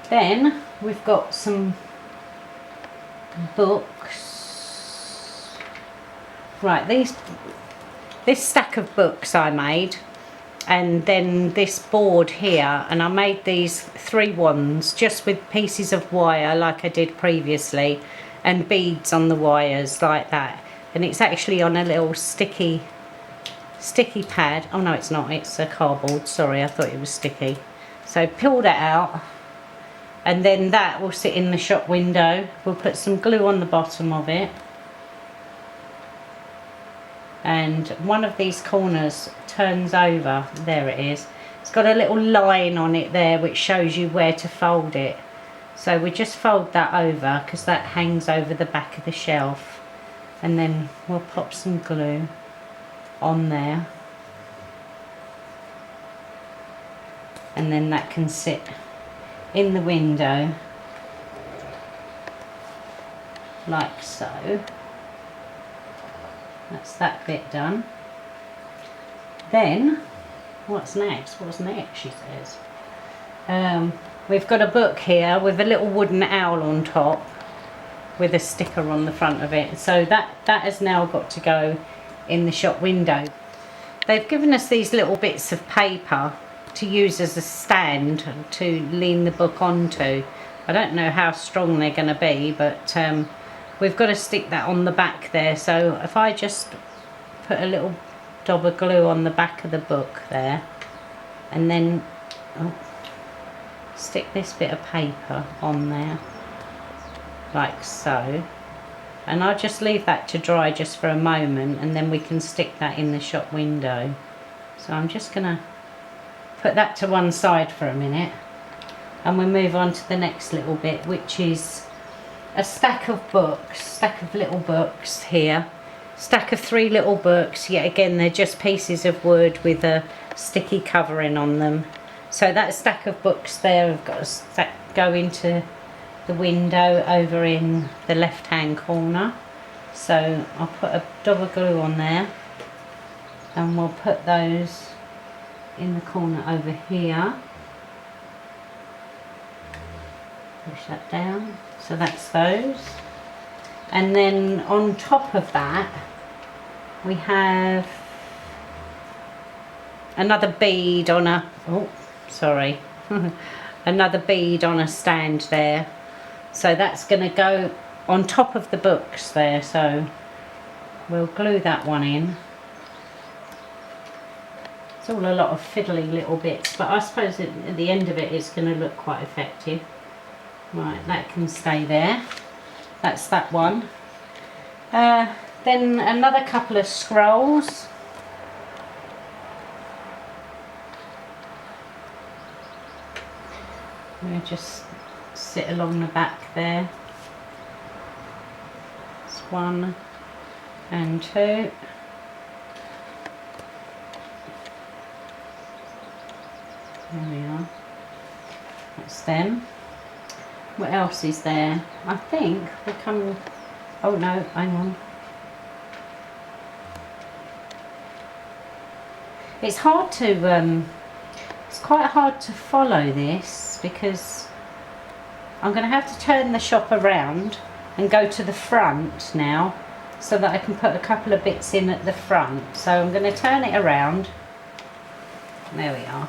Then we've got some books. Right, this stack of books I made, and then this board here, and I made these 3 wands just with pieces of wire like I did previously and beads on the wires like that, and it's actually on a little sticky pad. Oh no, it's not, it's a cardboard, sorry, I thought it was sticky. So peel that out, and then that will sit in the shop window. We'll put some glue on the bottom of it, and one of these corners turns over. There it is. It's got a little line on it there which shows you where to fold it. So we just fold that over because that hangs over the back of the shelf, and then we'll pop some glue on there, and then that can sit in the window like so. That's that bit done. Then what's next? What's next, she says. we've got a book here with a little wooden owl on top with a sticker on the front of it. So that has now got to go in the shop window. They've given us these little bits of paper to use as a stand to lean the book onto. I don't know how strong they're going to be, but we've got to stick that on the back there. So if I just put a little dab of glue on the back of the book there, and then stick this bit of paper on there like so, and I'll just leave that to dry just for a moment, and then we can stick that in the shop window. So I'm just gonna put that to one side for a minute, and we'll move on to the next little bit, which is a stack of little books here. Stack of 3 little books. Yet again, they're just pieces of wood with a sticky covering on them. So that stack of books there have got to go into the window over in the left hand corner. So I'll put a dab of glue on there, and we'll put those in the corner over here. Push that down. So that's those. And then on top of that we have another bead on a another bead on a stand there. So that's going to go on top of the books there. So we'll glue that one in. It's all a lot of fiddly little bits, but I suppose at the end of it it's going to look quite effective. Right, that can stay there. That's that one. Then another couple of scrolls. We'll just sit along the back there. It's 1 and 2. There we are. That's them. What else is there? I think we come. Oh no, hang on. It's hard to. It's quite hard to follow this because I'm going to have to turn the shop around and go to the front now, so that I can put a couple of bits in at the front. So I'm going to turn it around. There we are.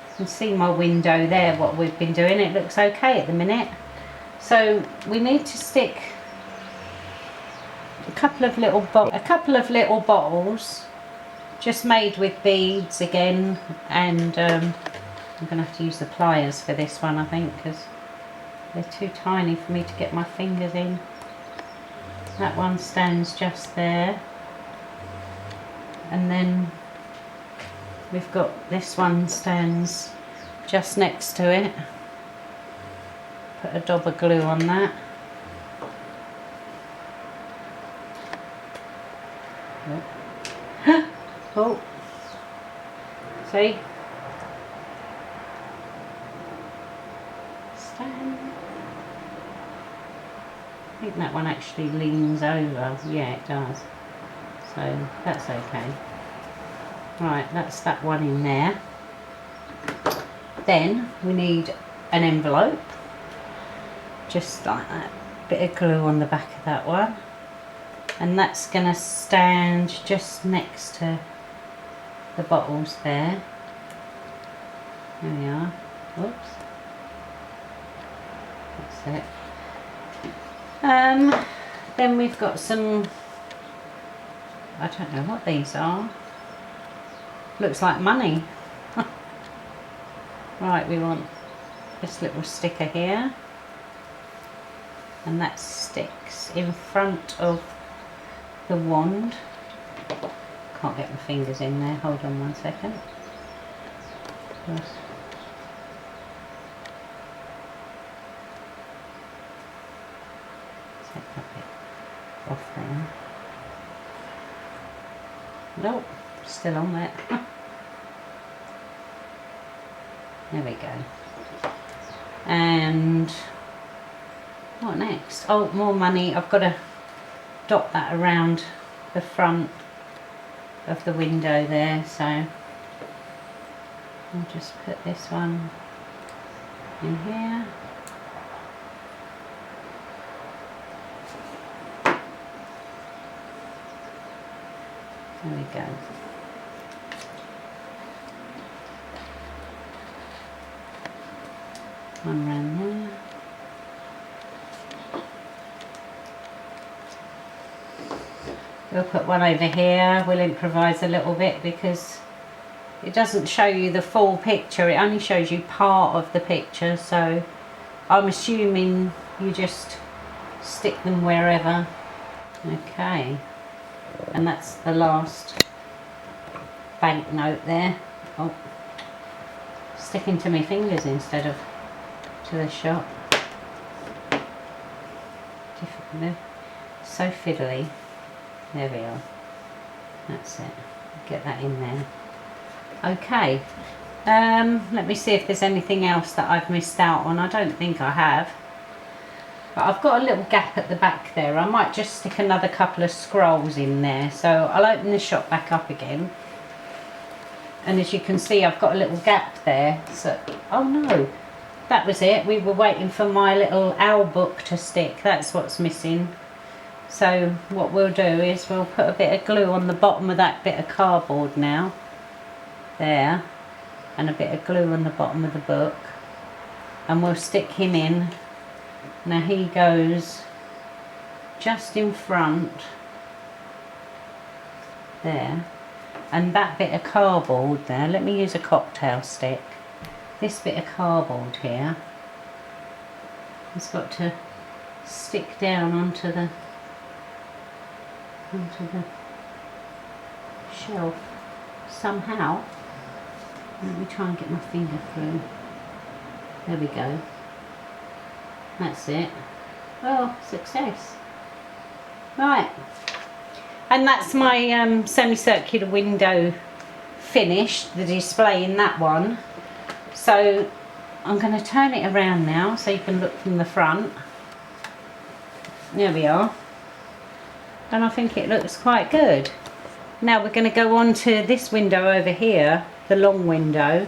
You can see my window there, what we've been doing. It looks okay at the minute. So we need to stick a couple of little bottles just made with beads again, and I'm gonna have to use the pliers for this one, I think, because they're too tiny for me to get my fingers in. That one stands just there, and then we've got this one stands just next to it. Put a dab of glue on that. Oh, see? Stand. I think that one actually leans over. Yeah, it does. So that's okay. Right, that's that one in there. Then we need an envelope. Just like that. Bit of glue on the back of that one. And that's going to stand just next to the bottles there. There we are. Whoops. That's it. Then we've got some, I don't know what these are. Looks like money. Right, we want this little sticker here. And that sticks in front of the wand. Can't get my fingers in there. Hold on 1 second. Just take that bit off there. Nope, still on there. There we go. And what next? Oh, more money. I've got to dot that around the front of the window there, so I'll just put this one in here. There we go. One round there. We'll put one over here. We'll improvise a little bit because it doesn't show you the full picture. It only shows you part of the picture, so I'm assuming you just stick them wherever. Okay, and that's the last banknote there. Oh, sticking to my fingers instead of to the shop. So fiddly. There we are. That's it. Get that in there. Okay. Let me see if there's anything else that I've missed out on. I don't think I have. But I've got a little gap at the back there. I might just stick another couple of scrolls in there. So I'll open the shop back up again. And as you can see, I've got a little gap there. So, oh no, that was it. We were waiting for my little owl book to stick. That's what's missing. So what we'll do is we'll put a bit of glue on the bottom of that bit of cardboard now. There. And a bit of glue on the bottom of the book. And we'll stick him in. Now he goes just in front. There. And that bit of cardboard there, let me use a cocktail stick. This bit of cardboard here has got to stick down onto the shelf somehow. Let me try and get my finger through. There we go. That's it. Oh, success. Right. And that's my semicircular window finished, the display in that one. So I'm going to turn it around now so you can look from the front. There we are. And I think it looks quite good. Now we're going to go on to this window over here, the long window,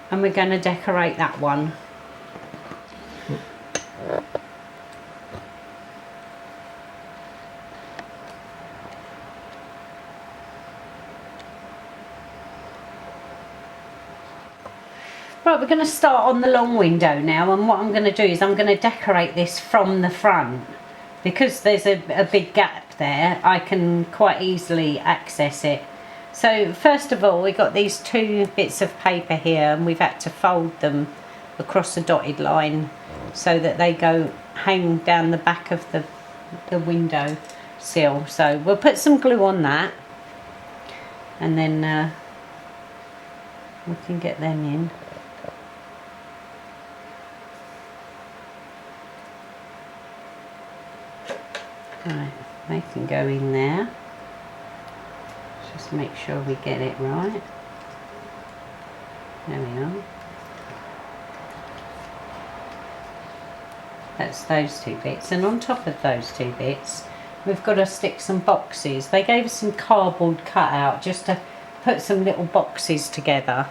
and we're going to decorate that one. Right, we're going to start on the long window now, and what I'm going to do is I'm going to decorate this from the front. Because there's a big gap there, I can quite easily access it. So first of all, we've got these two bits of paper here, and we've had to fold them across the dotted line so that they go hang down the back of the window sill. So we'll put some glue on that, and then we can get them in. Right, they can go in there. Just make sure we get it right. There we are. That's those two bits, and on top of those two bits we've got to stick some boxes. They gave us some cardboard cut out just to put some little boxes together,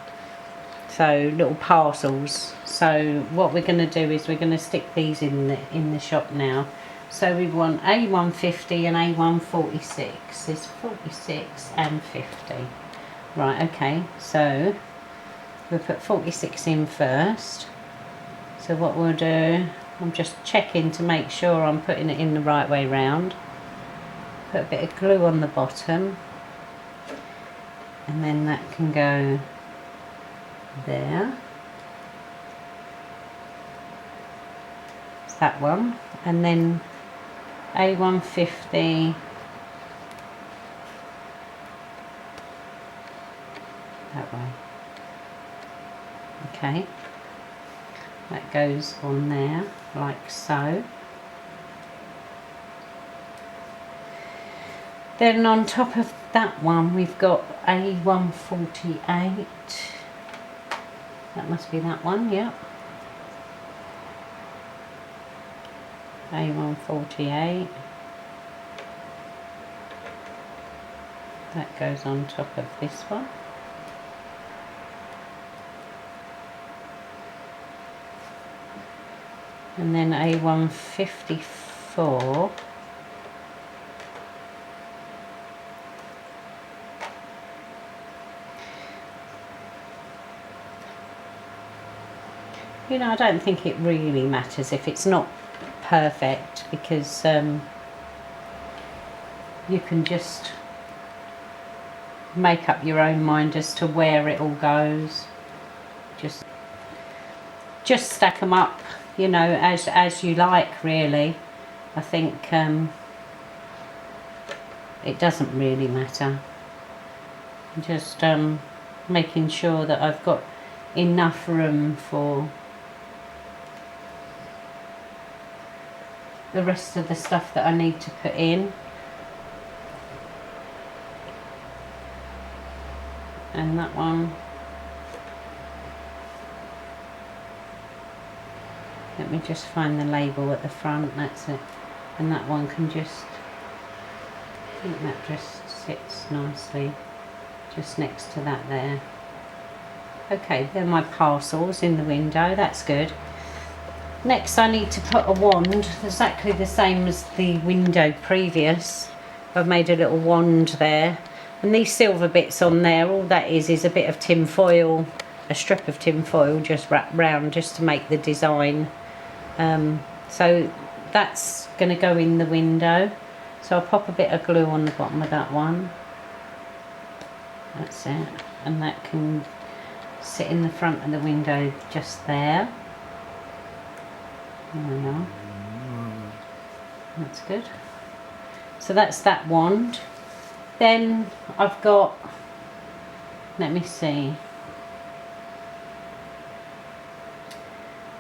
so little parcels. So what we're going to do is we're going to stick these in the shop now. So we want A150 and A146. There's 46 and 50. Right, okay, so we'll put 46 in first. So what we'll do, I'm just checking to make sure I'm putting it in the right way round. Put a bit of glue on the bottom, and then that can go there. It's that one, and then A150 that way. Okay, that goes on there like so. Then on top of that one we've got A148. That must be that one, yep. A148. That goes on top of this one. and then A154. You know, I don't think it really matters if it's not perfect, because you can just make up your own mind as to where it all goes. Just stack them up, you know, as you like, really. I think it doesn't really matter. Just making sure that I've got enough room for the rest of the stuff that I need to put in. And that one, let me just find the label at the front, that's it. And that one can just, I think that just sits nicely just next to that there. Okay, they're my parcels in the window, that's good. Next I need to put a wand, exactly the same as the window previous. I've made a little wand there, and these silver bits on there, all that is a bit of tin foil, a strip of tin foil just wrapped round just to make the design. So that's going to go in the window, so I'll pop a bit of glue on the bottom of that one. That's it, and that can sit in the front of the window just there. There we are. That's good. So that's that wand. Then I've got, let me see,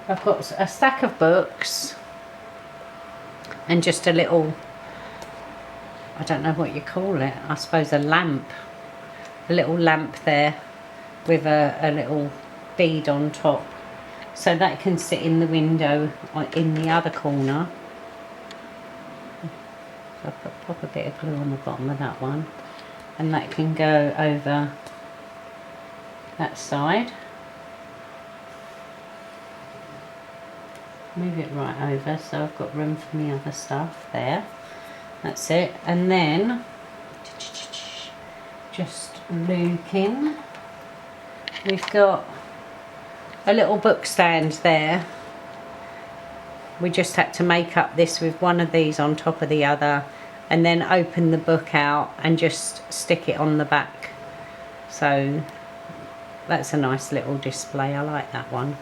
I've got a stack of books and just a little, I don't know what you call it, I suppose a lamp, a little lamp there with a little bead on top, so that can sit in the window in the other corner. So I'll pop a bit of glue on the bottom of that one, and that can go over that side. Move it right over so I've got room for the other stuff there. That's it. And then just looking, we've got a little book stand there. We just had to make up this with one of these on top of the other, and then open the book out and just stick it on the back. So that's a nice little display, I like that one.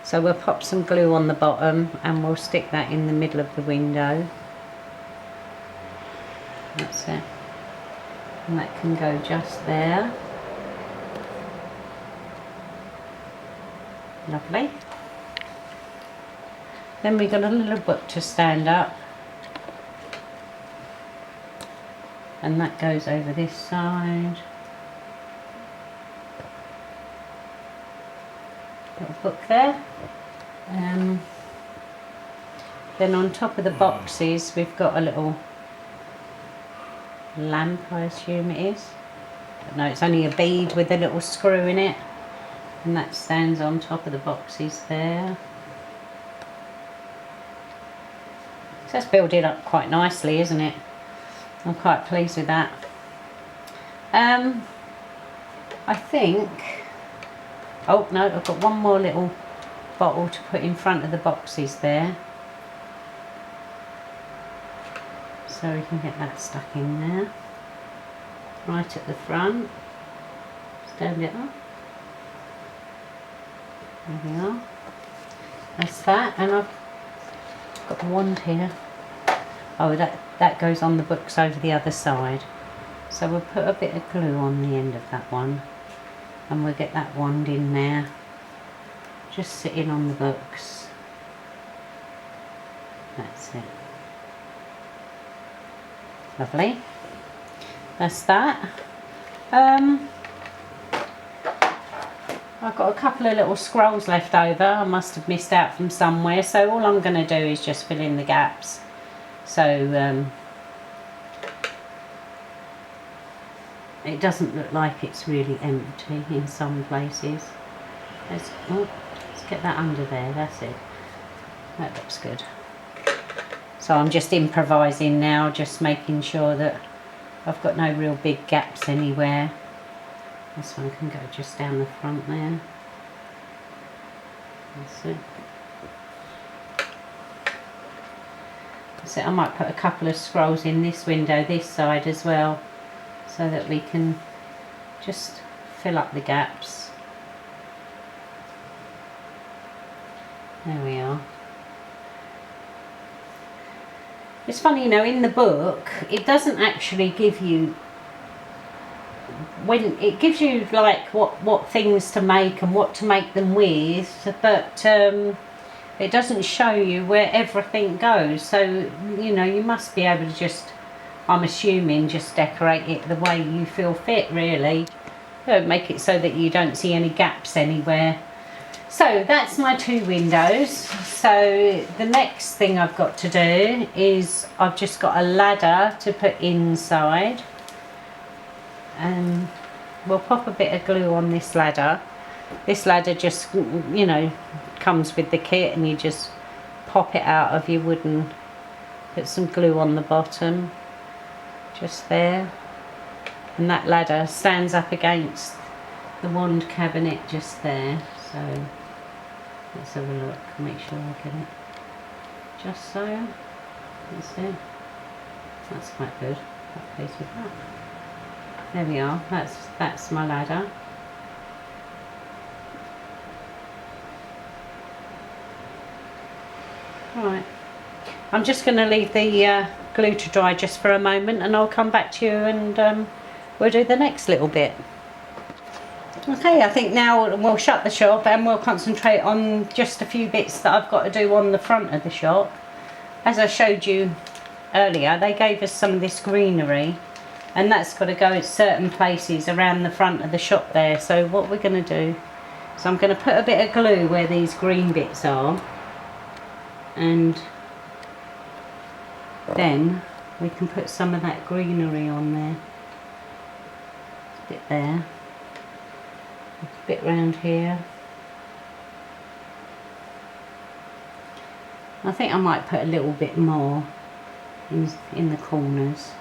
So we'll pop some glue on the bottom and we'll stick that in the middle of the window. That's it. And that can go just there. Lovely. Then we've got a little book to stand up. And that goes over this side. Little book there. Then on top of the boxes we've got a little lamp, I assume it is. But no, it's only a bead with a little screw in it, and that stands on top of the boxes there. So that's building up quite nicely, isn't it? I'm quite pleased with that. I think, oh no, I've got one more little bottle to put in front of the boxes there, so we can get that stuck in there, right at the front. Stand it up. There we are. That's that, and I've got the wand here. Oh, that goes on the books over the other side. So we'll put a bit of glue on the end of that one, and we'll get that wand in there, just sitting on the books. That's it. Lovely. That's that. I've got a couple of little scrolls left over. I must have missed out from somewhere, so all I'm going to do is just fill in the gaps. So it doesn't look like it's really empty in some places. Let's get that under there, that's it. That looks good. So I'm just improvising now, just making sure that I've got no real big gaps anywhere. This one can go just down the front there. That's it. So I might put a couple of scrolls in this window this side as well, so that we can just fill up the gaps. There we are. It's funny, you know, in the book it doesn't actually give you, when it gives you like what things to make and what to make them with, but it doesn't show you where everything goes. So, you know, you must be able to just, I'm assuming, just decorate it the way you feel fit, really. Don't make it so that you don't see any gaps anywhere. So that's my 2 windows. So the next thing I've got to do is I've just got a ladder to put inside, and we'll pop a bit of glue on this ladder. This ladder just, you know, comes with the kit, and you just pop it out of your wooden, put some glue on the bottom, just there, and that ladder stands up against the wand cabinet just there. So let's have a look, make sure I get it just so. That's it. That's quite good. Quite pleased with that. There we are. That's my ladder. Right. I'm just going to leave the glue to dry just for a moment, and I'll come back to you and we'll do the next little bit. Okay, I think now we'll shut the shop and we'll concentrate on just a few bits that I've got to do on the front of the shop. As I showed you earlier, they gave us some of this greenery, and that's got to go at certain places around the front of the shop there. So what we're going to do, so I'm going to put a bit of glue where these green bits are, and then we can put some of that greenery on there. A bit there. A bit round here. I think I might put a little bit more in the corners,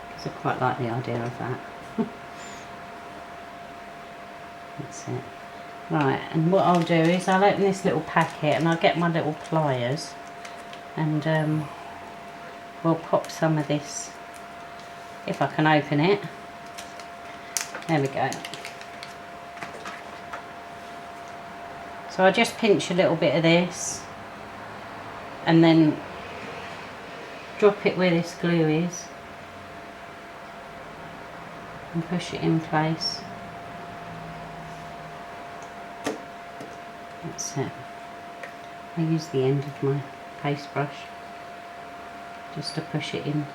because I quite like the idea of that. That's it. Right, and what I'll do is I'll open this little packet and I'll get my little pliers, and we'll pop some of this, if I can open it. There we go. So I just pinch a little bit of this and then drop it where this glue is and push it in place. That's it. I use the end of my paste brush just to push it in.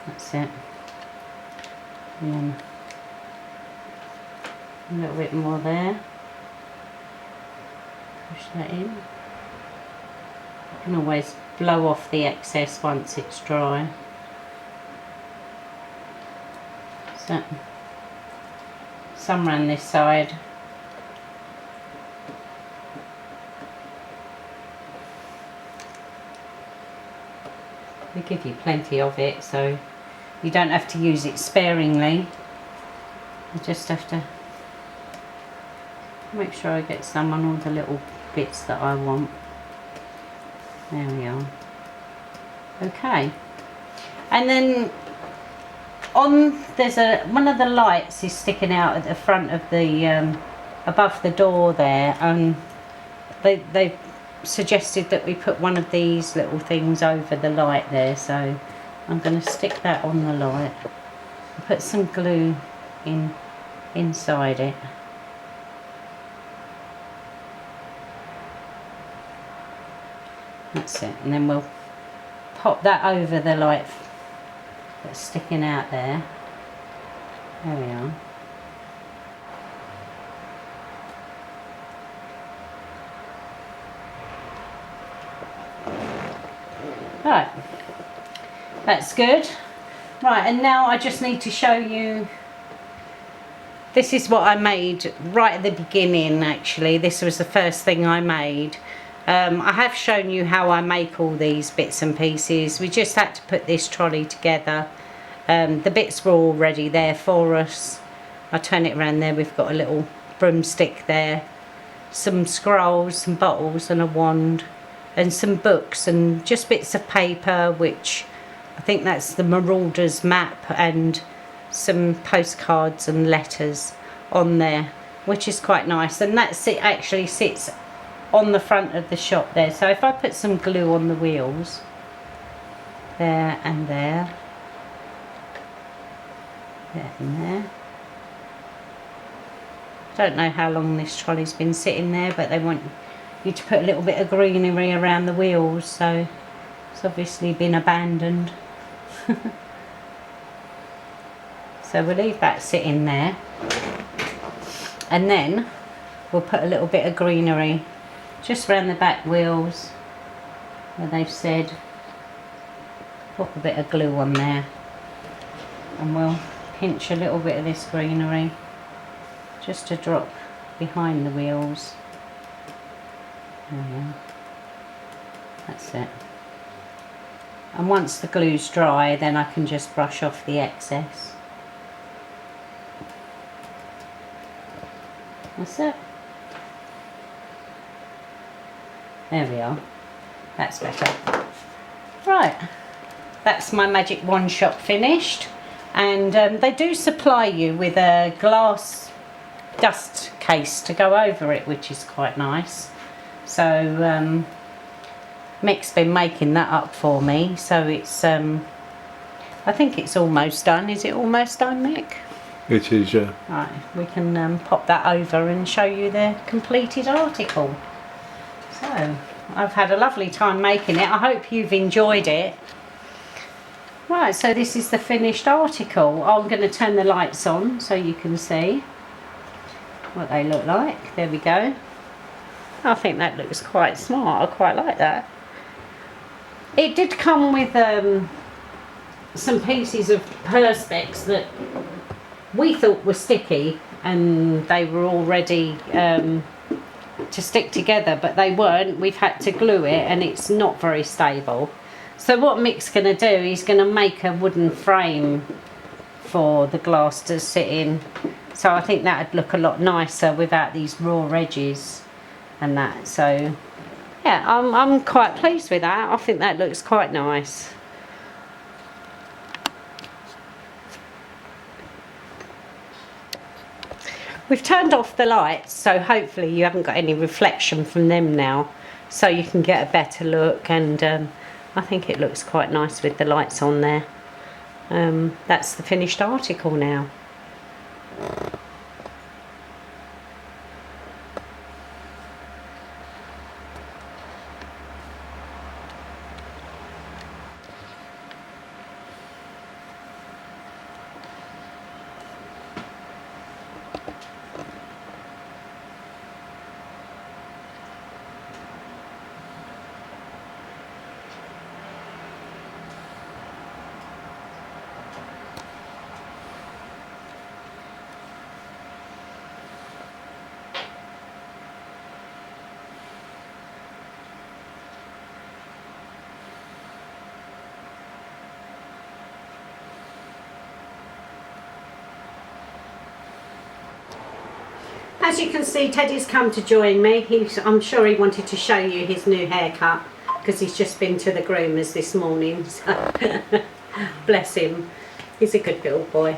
That's it. And then a little bit more there. Push that in. You can always blow off the excess once it's dry. So, some around this side. They give you plenty of it, so you don't have to use it sparingly. You just have to make sure I get some on all the little bits that I want. There we are. Okay. And then there's one of the lights is sticking out at the front of the above the door there, and they suggested that we put one of these little things over the light there, so I'm going to stick that on the light. Put some glue inside it. That's it, and then we'll pop that over the light that's sticking out there. There we are. Right, that's good. Right, and now I just need to show you This is what I made right at the beginning, actually. This was the first thing I made. I have shown you how I make all these bits and pieces. We just had to put this trolley together. The bits were already there for us. I turn it around there, we've got a little broomstick there. Some scrolls, some bottles and a wand. And some books and just bits of paper, which I think that's the Marauders map, and some postcards and letters on there, which is quite nice. And that's it, actually sits on the front of the shop there. So if I put some glue on the wheels, there and there, there and there. Don't know how long this trolley's been sitting there, but they want you to put a little bit of greenery around the wheels, so it's obviously been abandoned. So we'll leave that sitting there, and then we'll put a little bit of greenery just around the back wheels where they've said, pop a bit of glue on there, and we'll pinch a little bit of this greenery just to drop behind the wheels. There we are. That's it. And once the glue's dry, then I can just brush off the excess. That's it. There we are. That's better. Right. That's my Magic Wand shop finished. And they do supply you with a glass dust case to go over it, which is quite nice. So Mick's been making that up for me, so it's I think it's almost done. Is it almost done, Mick? It is, yeah. Right, we can pop that over and show you the completed article. So I've had a lovely time making it. I hope you've enjoyed it. Right, so this is the finished article. I'm going to turn the lights on so you can see what they look like. There we go. I think that looks quite smart. I quite like that. It did come with some pieces of Perspex that we thought were sticky, and they were all ready to stick together, but they weren't. We've had to glue it, and it's not very stable. So what Mick's going to do, he's going to make a wooden frame for the glass to sit in. So I think that would look a lot nicer without these raw edges and that. So yeah, I'm quite pleased with that. I think that looks quite nice. We've turned off the lights, so hopefully you haven't got any reflection from them now, so you can get a better look, and I think it looks quite nice with the lights on there. That's the finished article now. As you can see, Teddy's come to join me. I'm sure he wanted to show you his new haircut because he's just been to the groomers this morning. So bless him. He's a good little boy.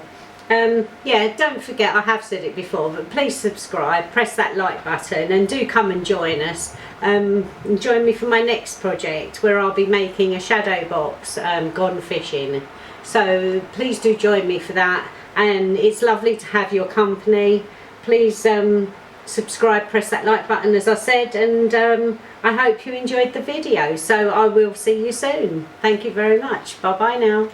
Yeah, don't forget, I have said it before, but please subscribe, press that like button, and do come and join us. Join me for my next project where I'll be making a shadow box, Gone Fishing. So please do join me for that, and it's lovely to have your company. Please subscribe, press that like button as I said, and I hope you enjoyed the video. So I will see you soon. Thank you very much. Bye bye now.